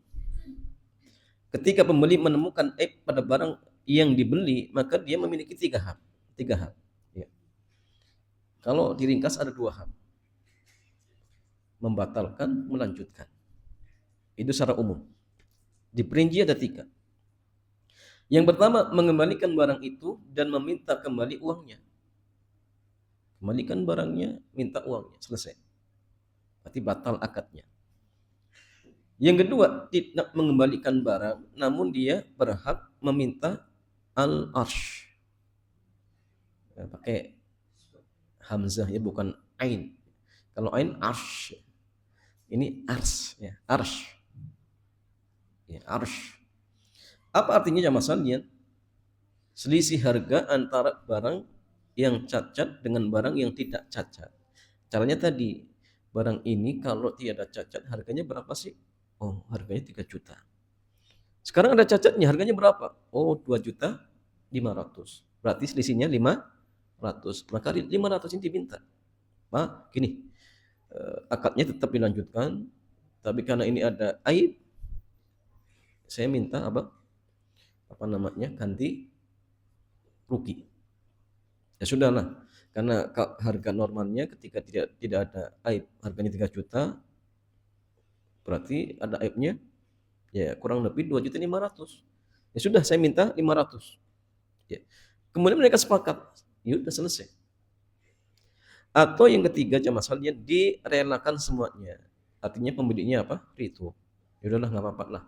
Ketika pembeli menemukan aib pada barang yang dibeli, maka dia memiliki 3 hak. 3 hak. Ya. Kalau diringkas ada 2 hak. Membatalkan, melanjutkan. Itu secara umum. Diperinci ada 3. Yang pertama, mengembalikan barang itu dan meminta kembali uangnya. Kembalikan barangnya, minta uangnya, selesai. Berarti batal akadnya. Yang kedua, tidak mengembalikan barang, namun dia berhak meminta al-arsh. Ya, pakai hamzah ya, bukan ain. Kalau ain arsh. Ini arsh ya, arsh. Ya, arsh. Apa artinya jamaah sekalian? Selisih harga antara barang yang cacat dengan barang yang tidak cacat. Caranya tadi, barang ini kalau tiada cacat harganya berapa sih? Oh, harganya 3 juta. Sekarang ada cacatnya, harganya berapa? Oh, 2.500.000. Berarti selisihnya 500. Maka 500 ini diminta. Pak, gini, akadnya tetap dilanjutkan, tapi karena ini ada aib, saya minta ganti rugi. Ya sudahlah, karena harga normalnya ketika tidak ada aib harganya 3 juta, berarti ada aibnya ya kurang lebih 2.500.000. Ya sudah, saya minta 500. Ya. Kemudian mereka sepakat, ya sudah selesai. Atau yang ketiga jamaah sekalian, direlakan semuanya. Artinya pembelinya Ridho. Ya udahlah, nggak apa-apa lah.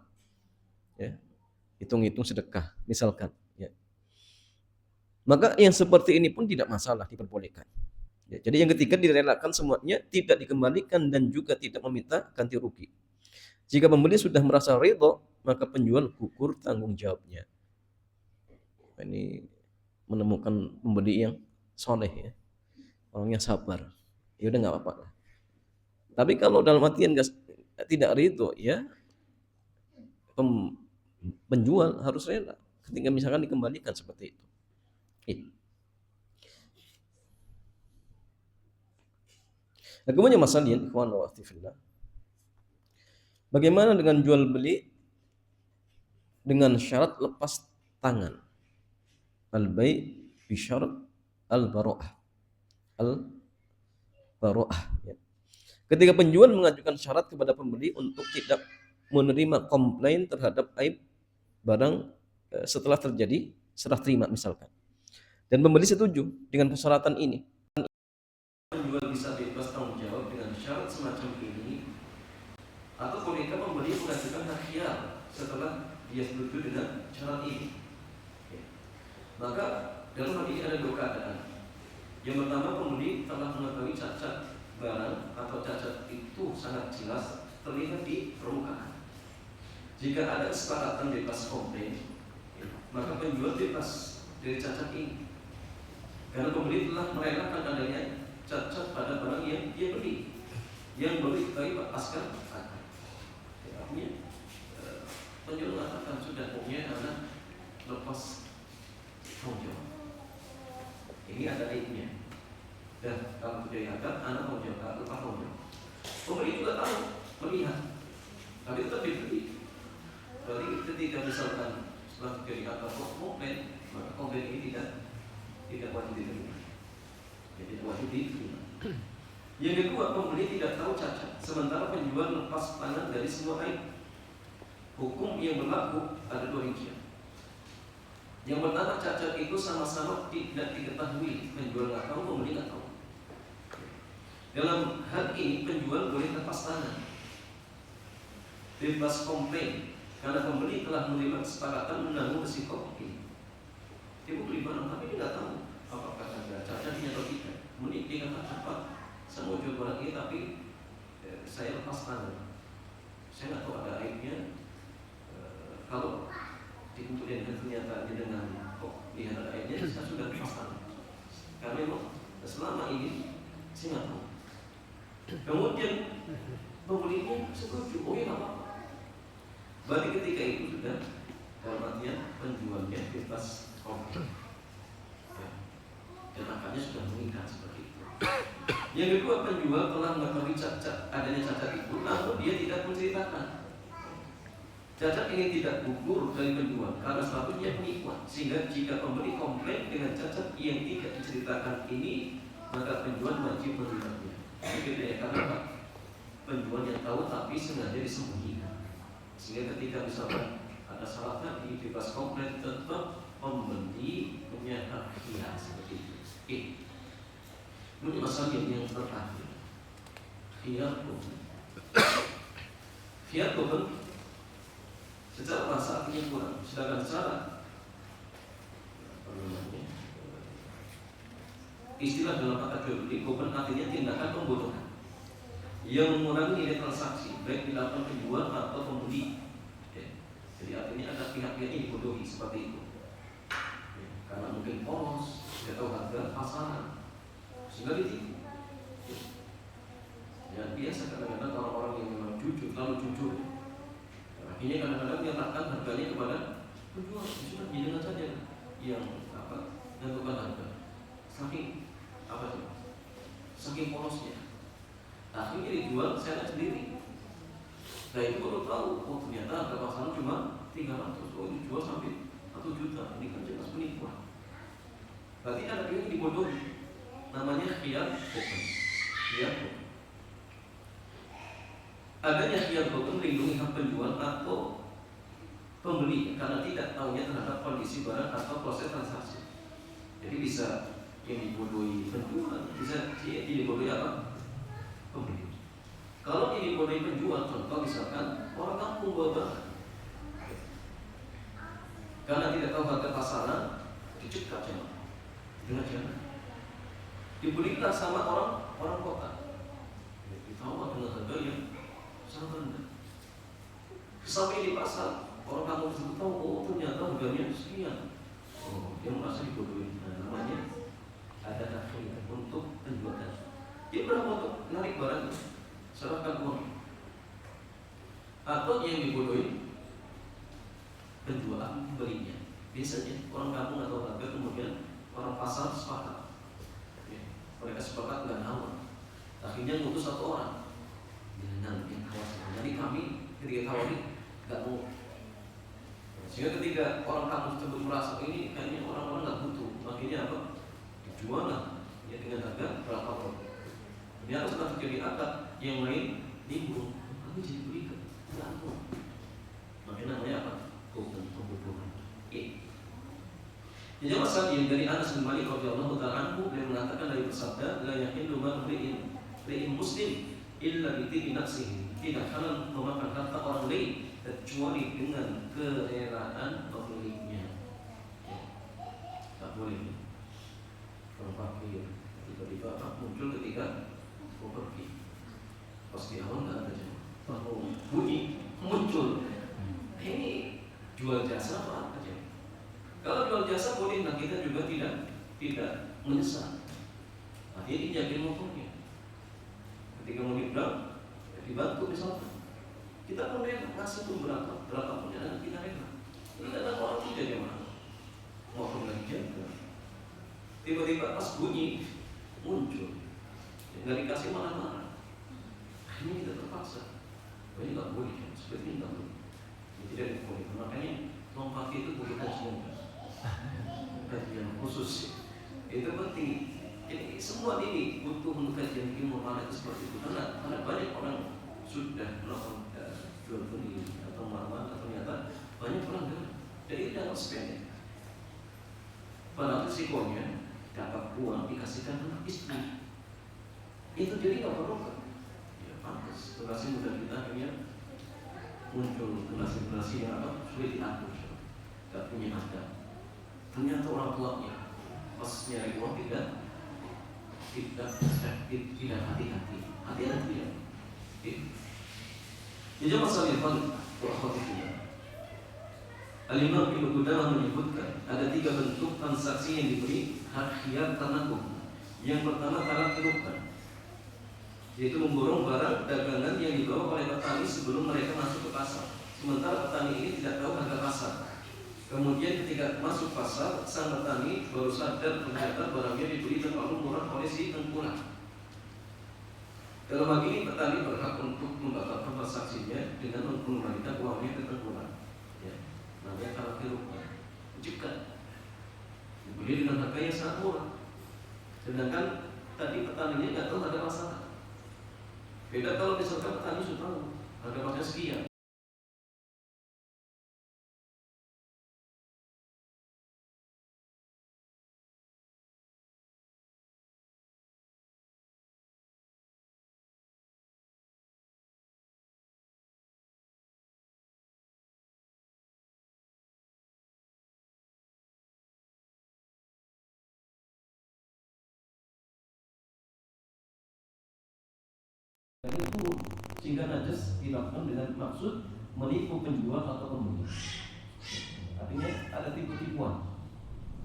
Ya. Hitung-hitung sedekah misalkan. Ya. Maka yang seperti ini pun tidak masalah, diperbolehkan. Ya, jadi yang ketiga direlakan semuanya, tidak dikembalikan dan juga tidak meminta ganti rugi. Jika pembeli sudah merasa ridho, maka penjual gugur tanggung jawabnya. Ini menemukan pembeli yang soleh ya, orangnya sabar, ya udah nggak apa-apa. Tapi kalau dalam artian tidak ridho, ya penjual harus rela ketika misalkan dikembalikan seperti itu. Nah, kemudian masalah ikhwan wa fillah, bagaimana dengan jual beli dengan syarat lepas tangan? Al-bai' bi syarat al-bara'ah. Al-bara'ah ya. Ketika penjual mengajukan syarat kepada pembeli untuk tidak menerima komplain terhadap aib barang setelah terjadi serah terima misalkan, dan pembeli setuju dengan persyaratan ini, penjual bisa bebas tanggung jawab dengan syarat semacam ini, atau bolehkah pembeli mengajukan hak khiyar setelah dia setuju dengan syarat ini? Ya. Maka dalam hal ini ada dua keadaan. Yang pertama, pembeli telah mengetahui cacat barang atau cacat itu sangat jelas terlihat di permukaan. Jika ada kesepakatan bebas komplain, ya, maka penjual bebas dari cacat ini, karena pembeli telah merelakan adanya cacat pada barang yang dia beli, yang baru diketahui pasca akad. Ya, artinya penjual mengatakan sudah punya anak lepas tanggung jawab. Ini ada aibnya. Dan kalau terjadi akad, anak mau jawab, lepas tanggung jawab. Pembeli juga tahu, melihat, tapi tetap dibeli. Berarti ketika misalkan setelah terjadi akad komplain, maka komplain ini tidak wajib diterima. Jadi wajib diterima. Yang kedua, pembeli tidak tahu cacat, sementara penjual lepas tangan dari semua aib. Hukum yang berlaku ada dua rincian. Yang pertama, cacat itu sama-sama tidak diketahui, penjual nggak tahu, pembeli nggak tahu. Dalam hal ini penjual boleh lepas tangan, bebas komplain, karena pembeli telah menerima kesepakatan menanggung risiko ini. Dia beli barang tapi dia nggak tahu apakah ada cacatnya atau tidak. Kemudian dia kata, "Pak, saya mau jual barang ini tapi saya lepas tangan. Saya nggak tahu ada aibnya. Kalau kemudian ternyata dengan kok lihat ada aibnya, saya sudah lepas tangan. Karena memang selama ini saya nggak tahu." Kemudian pembelinya setuju, oh ya nggak apa-apa. Berarti ketika itu sudah dalam artian penjualnya bebas komplain, ya, dan akadnya sudah mengikat seperti itu. Yang kedua, penjual telah mengetahui adanya cacat itu, namun dia tidak menceritakan. Cacat ini tidak gugur dari penjual karena statusnya penipuan, sehingga jika pembeli komplain dengan cacat yang tidak diceritakan ini, maka penjual wajib menerimanya. Ini beda ya, karena penjual yang tahu tapi sengaja disembunyikan, sehingga ketika misalkan ada salah tadi bebas komplain, tetap pembeli punya hak khiyar seperti itu. Ini masalah yang terakhir, khiyar token. Khiyar token secara bahasa artinya kurang, sedangkan secara istilah dalam kata jual beli, token artinya tindakan pembodohan yang mengurangi nilai transaksi baik dilakukan penjual atau pembeli. Jadi artinya ada pihak-pihak yang dibodohi seperti itu, karena mungkin polos, tidak tahu harga pasaran, sehingga ditipu. Ya, biasa kadang-kadang orang-orang yang memang jujur, terlalu jujur, akhirnya kadang-kadang menyatakan harganya kepada penjual, sudah jangan saja yang menentukan harga. Saking polosnya, akhirnya dijual saya sendiri. Nah itu baru tahu, oh ternyata harga pasaran cuma 300, oh itu jual sampai 1 juta. Ini kan jelas penipuan. Berarti ada yang dibodohi. Namanya khiyar token. Khiyar token. Adanya khiyar token melindungi hak penjual atau pembeli karena tidak tahunya terhadap kondisi barang atau proses transaksi. Jadi bisa yang dibodohi penjual, bisa yang dibodohi apa? Pembeli. Kalau ini dibodohi penjual, contoh misalkan orang kampung bawa barang, karena tidak tahu harga pasaran, dicegat dengan jangan. Dibelilah sama orang kota, ditawar dengan harga yang sangat rendah. Sampai di pasar, orang kampung itu tahu, oh ternyata harganya sekian. Oh, dia merasa dibodohi. Nah, namanya ada akhir untuk penjualan. Dia berapa untuk narik barang, serahkan uang. Atau yang dibodohi penjual belinya. Biasanya orang kampung atau warga kemudian orang pasar sepakat. Ya, mereka sepakat nggak nawar. Akhirnya ngutus satu orang. Jangan yang tawar. Jadi kami ketika tawari nggak mau. Sehingga ketika orang kampung tersebut merasa ini kayaknya orang-orang nggak butuh, akhirnya apa? Dijual lah ya dengan harga berapa pun. Ternyata setelah terjadi akad yang lain bingung, kami jadi berikan, nggak mau. Makanya namanya apa? Hukum pembodohan. Jadi masalah yang dari Anas bin Malik radhiyallahu ta'ala anhu beliau mengatakan dari bersabda, la yahillu ri'in muslim illa bi nafsihi. Tidak halal memakan harta orang lain kecuali dengan kerelaan pemiliknya. Tak boleh. Kalau fakir tiba-tiba muncul ketika mau pergi. Pas di awal nggak ada jam. Kalau bunyi muncul. Ini jual jasa apa aja? Kalau jual jasa boleh, nah kita juga tidak menyesal. Artinya dijaga motornya. Ketika mau dibrang, dibantu misalnya. Kita pun rela ngasih pun berapa pun yang kita rela. Ini kadang orang tidak jamaah. Motor lagi jaga. Tiba-tiba pas bunyi muncul, nggak dikasih marah-marah. Akhirnya kita terpaksa. Ini nggak boleh, seperti ini nggak boleh. Ini tidak boleh. Makanya non fakir itu boleh kajian. Kajian khusus itu penting. Jadi semua ini butuh kajian ilmu mana itu seperti itu karena banyak orang sudah melakukan jual beli atau marah ternyata banyak pelanggaran. Jadi tidak sepele. Padahal risikonya dapat uang dikasihkan anak istri. Itu jadi nggak perlu kan? Ya pantas. Generasi muda kita akhirnya muncul generasi yang sulit diatur, nggak punya adab. Ternyata orang tuanya pas nyari uang tidak hati-hati ya. Jadi masalah yang paling kita. Al-Imam Ibnu Qudamah menyebutkan ada 3 bentuk transaksi yang diberi hak khiyar tanakum. Yang pertama talak rukun, yaitu memborong barang dagangan yang dibawa oleh petani sebelum mereka masuk ke pasar. Sementara petani ini tidak tahu harga pasar. Kemudian ketika masuk pasar, sang petani baru sadar ternyata barangnya dibeli terlalu murah oleh si tengkulak. Dalam hal ini petani berhak untuk membatalkan transaksinya dengan mengembalikan uangnya ke tengkulak. Ya, namanya talak rukun. Jika dibeli dengan harga yang sangat murah, sedangkan tadi petaninya nggak tahu harga pasar. Beda kalau misalkan petani sudah tahu harga pasar sekian. Dan itu sehingga najis dilakukan dengan maksud menipu penjual atau pembeli. Artinya ada tipu-tipuan,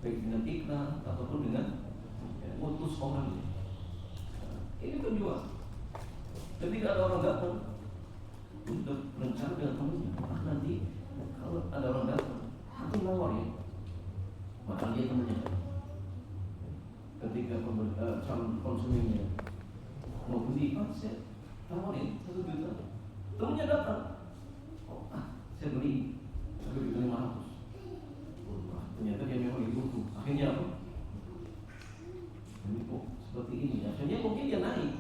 baik dengan iklan ataupun dengan utus orang. Ini penjual. Ketika ada orang datang untuk mencari dengan temannya, nanti kalau ada orang datang, nanti nawar ya, maka dia temannya. Ketika calon konsumennya mau beli, saya tawarin 1 juta. Temennya datang, saya beli 1.500.000. Ternyata dia memang dibutuh. Akhirnya apa? Ini kok seperti ini. Akhirnya mungkin dia naik.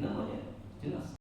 Namanya jelas.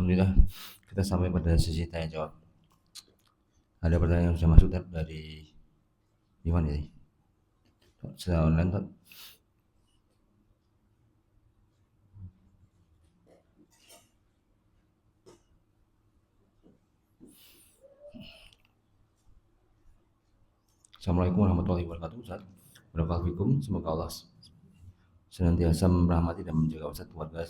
Alhamdulillah kita sampai pada sesi tanya jawab. Ada pertanyaan yang sudah masuk dari Iwan ya? Secara online Tat. Assalamualaikum warahmatullahi wabarakatuh Ustaz. Wabarakatuh. Semoga Allah senantiasa merahmati dan menjaga Ustaz, keluarga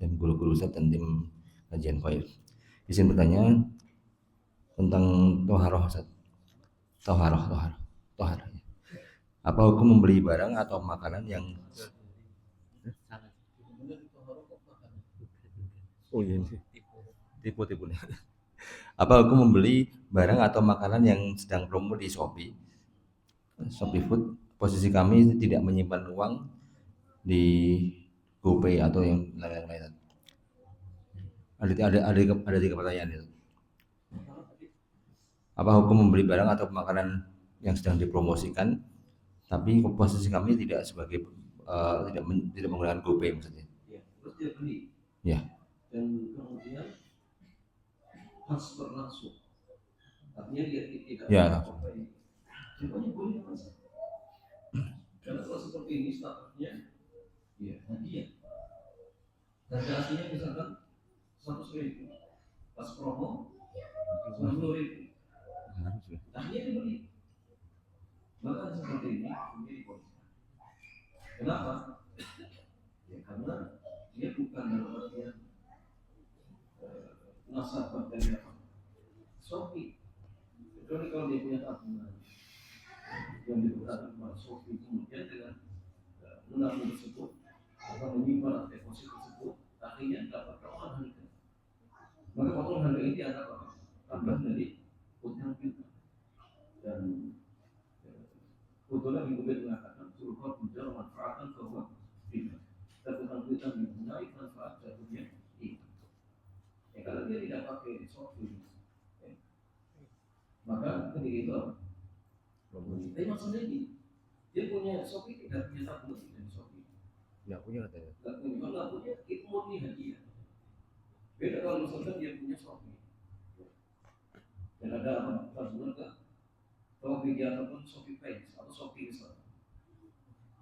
dan guru-guru Ustaz dan tim kajian Faiz. Izin bertanya tentang toharoh Ustaz. Toharoh. Apa hukum membeli barang atau makanan yang Oh iya. tipu nih. Apa hukum membeli barang atau makanan yang sedang promo di Shopee Food? Posisi kami tidak menyimpan uang di GoPay atau yang lain-lain. Ada tiga pertanyaan itu. Apa hukum membeli barang atau makanan yang sedang dipromosikan, tapi posisi kami tidak sebagai tidak menggunakan GoPay maksudnya? Ya, terus dia beli. Ya. Dan kemudian transfer langsung. Artinya dia tidak. Ya. Semuanya boleh mas. Karena kalau seperti ini statusnya, ya hadiah. Harga aslinya misalkan 100.000, pas promo 90.000. Akhirnya dibeli. Maka seperti ini menjadi polisi. Kenapa? Ya karena dia bukan dalam artian nasabah dari apa? Shopee. Kecuali kalau dia punya tabungan yang diberikan kepada Shopee, kemudian dengan menabung tersebut atau menyimpan deposit tersebut, akhirnya dapat potongan harga. Maka potongan harga ini dianggap apa? Tambahan dari utang piutang. Dan kebetulan Ibu Bet mengatakan suruh menjual manfaatkan bahwa tidak. Dan utang piutang yang menarik manfaat jatuhnya itu. Ya kalau dia tidak pakai Shopee, maka ketika itu apa? Tapi maksudnya ini, dia punya Shopee tidak punya tabungan di Shopee. Nggak punya katanya. Nggak punya, itu murni hadiah. Beda kalau misalkan dia punya Shopee. Dan ada apa? Tabungan ke Tokopedia ataupun Shopee Pay atau Shopee misalnya.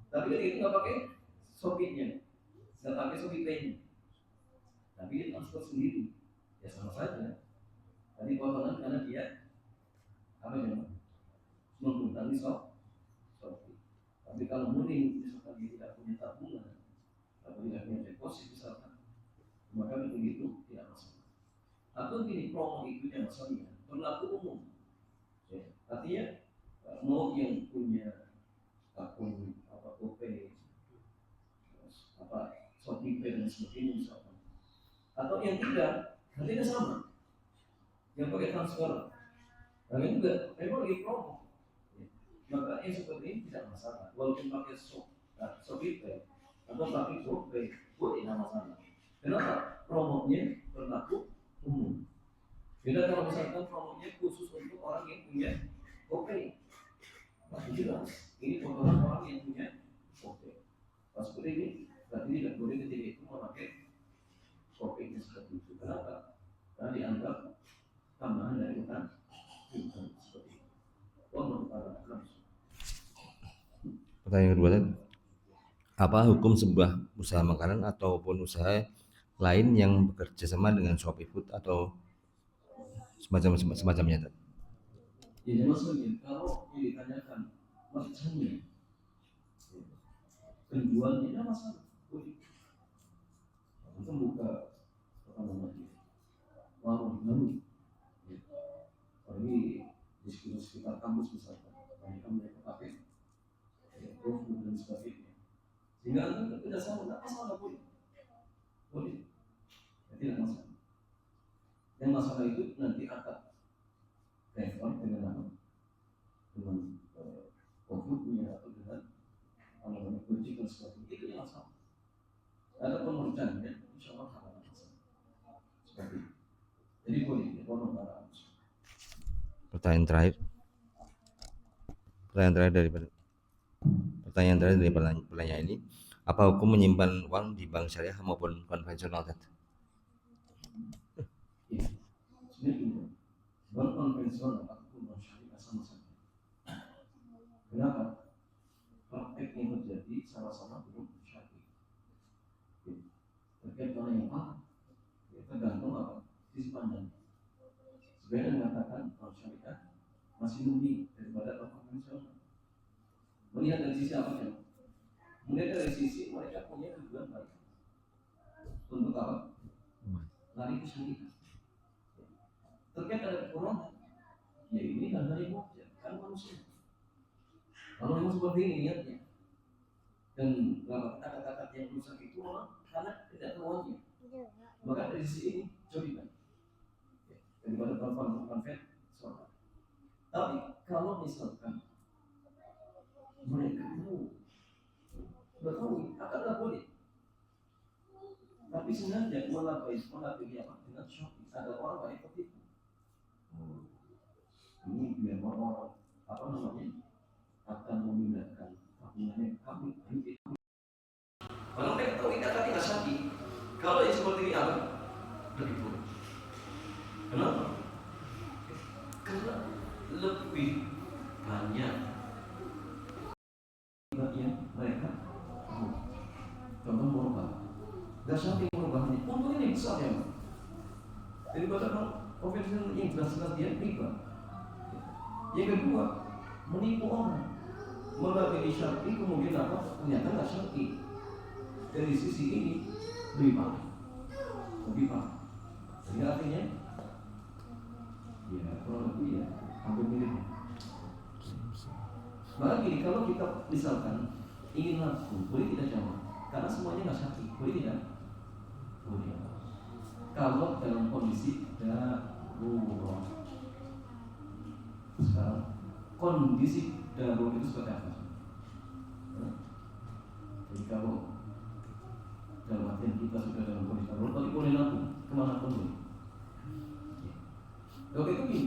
Tapi kan itu nggak pakai Shopee-nya, nggak pakai Shopee Pay-nya. Tapi dia transfer sendiri, ya sama saja. Tadi potongan karena dia apa ya? Menggunakan Shopee. Tapi kalau murni misalkan dia tidak punya tabungan atau tidak punya deposit misalkan, maka begitu tidak masalah. Atau gini, promo itu yang masalahnya berlaku umum. Ya, artinya mau yang punya akun apa GoPay, apa Shopee Pay dan sebagainya misalkan, atau yang tidak, harganya sama. Yang pakai transfer, harganya juga memang lagi promo. Maka yang seperti ini tidak masalah. Walaupun pakai Shopee Pay atau pakai GoPay, pun tidak masalah. Kenapa? Promonya berlaku umum. Beda kalau misalkan promonya khusus untuk orang yang punya GoPay. Masih jelas. Ini potongan orang yang punya GoPay. Pas seperti ini, berarti tidak boleh ketika itu memakai GoPay seperti itu. Kenapa? Karena dianggap tambahan dari utang seperti itu. Pertanyaan kedua, apa hukum sebuah usaha makanan ataupun usaha lain yang bekerja sama dengan Shopee Food atau semacamnya? Jadi maksudnya kalau yang ditanyakan merchantnya, penjualnya tidak masalah. Kita buka apa namanya warung baru. Ini di sekitar kampus misalkan, banyak mereka pakai GoFood dan sebagainya. Sehingga anda tidak sama, tidak masalah boleh. Tidak masalah. Yang masalah itu nanti akan level dengan apa? Dengan GoFoodnya atau dengan namanya Gojek dan sebagainya, itu yang masalah. Ada pemerintahnya, insya Allah akan masalah. Seperti itu. Jadi boleh diponong para Pertanyaan terakhir dari pertanyaan ini, apa hukum menyimpan uang di bank syariah maupun konvensional? Ya, sebenarnya ini bank konvensional ataupun bank syariah sama saja. Kenapa? Prakteknya terjadi sama-sama belum syar'i. Terkait mana yang apa? Ya, tergantung apa sisi pandang. Sebenarnya mengatakan bank syariah masih mending daripada bank konvensional. Melihat dari sisi apa ya? Melihat dari sisi mereka punya tujuan baik. Untuk apa? Lari ke syariah. Terkait ada kekurangan, ya ini hal-hal yang wajar, kan manusia. Kalau memang seperti ini niatnya, dan kata-kata yang rusak itu memang karena tidak tahunya. Maka dari sisi ini coba daripada konfet soal. Tapi kalau misalkan mereka tahu akan tak boleh, tapi sengaja melabui apa dengan Shopee, ada orang banyak tertipu. Ini biar orang apa namanya akan memindahkan tabungannya kami. Kalau mereka tahu ini akan tidak sakit. Kalau yang seperti ini apa? Lebih buruk. Kenapa? Karena lebih banyak yang mereka contoh merubah. Gak sampai merubahnya. Untuk ini besar ya. Daripada konvensional yang jelas-jelas dia riba. Yang kedua, menipu orang. Melalui syar'i kemudian apa? Ternyata nggak syar'i. Dari sisi ini lebih parah. Jadi artinya, ya kurang lebih ya hampir mirip. Maka gini, kalau kita misalkan ingin langsung, boleh tidak jamak? Karena semuanya nggak syar'i, boleh tidak? Boleh. Kalau dalam kondisi darurat. Sekarang kondisi darurat itu seperti apa? Jadi kalau dalam artian kita sudah dalam kondisi darurat, tapi boleh nabung kemana pun boleh. Oke itu gini,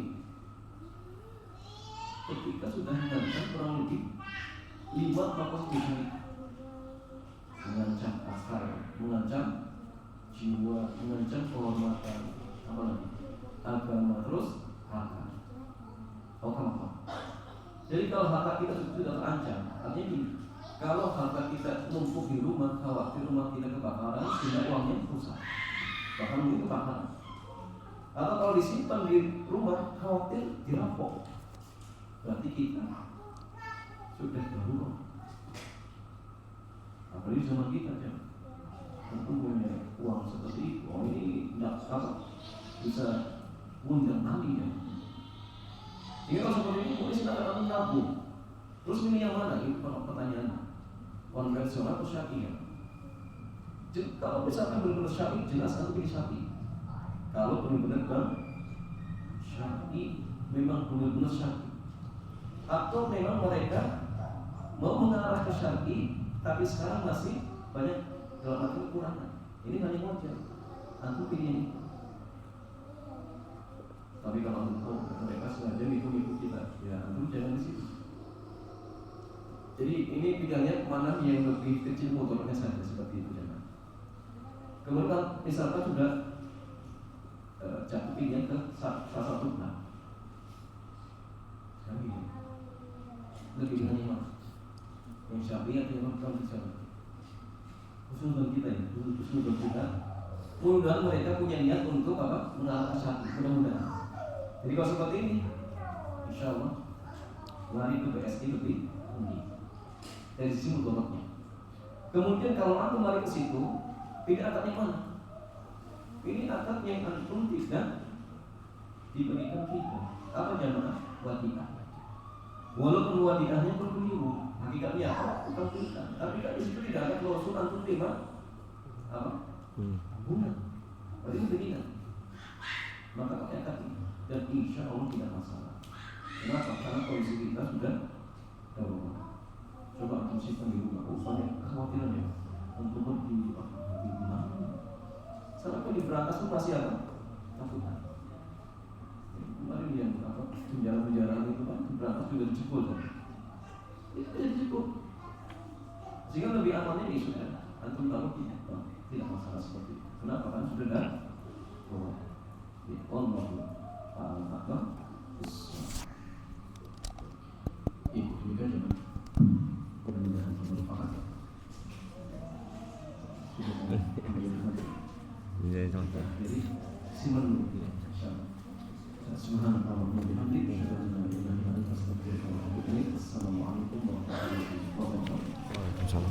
ketika sudah mengancam kurang lebih 5 pokok syariat, mengancam akal, mengancam jiwa, mengancam kehormatan, apa lagi? Agama, terus harta. Apa? Jadi kalau harta kita sudah terancam, artinya gini, kalau harta kita numpuk di rumah, khawatir rumah kita kebakaran, sehingga uangnya rusak, bahkan mungkin kebakaran. Atau kalau disimpan di rumah, khawatir dirampok, berarti kita sudah darurat. Apalagi zaman kita ya, tentu punya uang seperti itu, ini tidak bisa mengundang kami ya. Jadi kalau seperti ini, boleh silakan menabung. Terus ini yang mana? Itu pertanyaan. Konvensional atau syariah? Kalau misalkan benar-benar syariah, jelas aku pilih syariah. Kalau benar-benar kan syariah, memang benar-benar syariah. Atau memang mereka mau mengarah ke syariah, tapi sekarang masih banyak dalam arti kekurangan. Ini hanya wajar. Aku pilih ini. Tapi kalau mereka sengaja ikut kita, ya antum jangan di situ. Jadi ini pilihannya mana yang lebih kecil motornya saja seperti itu jangan. Kemudian misalkan sudah jatuh pilihan ke salah satu bank, kami lebih hanya mana yang syariah atau yang konvensional. Khusus untuk kita ya, khusus untuk kita. Mudah-mudahan mereka punya niat untuk apa? Mengalahkan syariah. Mudah-mudahan. Jadi kalau seperti ini, insya Allah lari ke BSI lebih tinggi dari sisi mudaratnya. Kemudian kalau antum lari ke situ, pilih akadnya mana? Ini akad yang antum tidak diberikan riba. Apa jamaah? Wadiah. Walaupun wadiahnya berkeliru, hakikatnya apa? Bukan riba. Tapi kan di situ tidak ada klausul antum terima apa? Bunga. Berarti begini. Maka pakai akad ini. Dan insya Allah tidak masalah. Kenapa? Karena kondisi kita sudah darurat. Coba antum simpan di rumah. Banyak kekhawatiran ya. Untuk pergi di mana? Karena kalau di berangkas itu masih apa? Takutan. Kemarin yang apa? Penjara-penjara itu kan di berangkas juga dijebol kan? Itu dijebol. Sehingga lebih amannya ini sudah. Antum tahu tidak masalah seperti itu. Kenapa? Kan sudah Allah Ta'ala itu juga jangan mudah-mudahan bermanfaat. Iya, contoh. Jadi simak dulu ya. Subhanallah wa bihamdihi asyhadu an la ilaha illa anta astaghfiruka wa atubu ilaik. Assalamualaikum warahmatullahi wabarakatuh. Waalaikumsalam.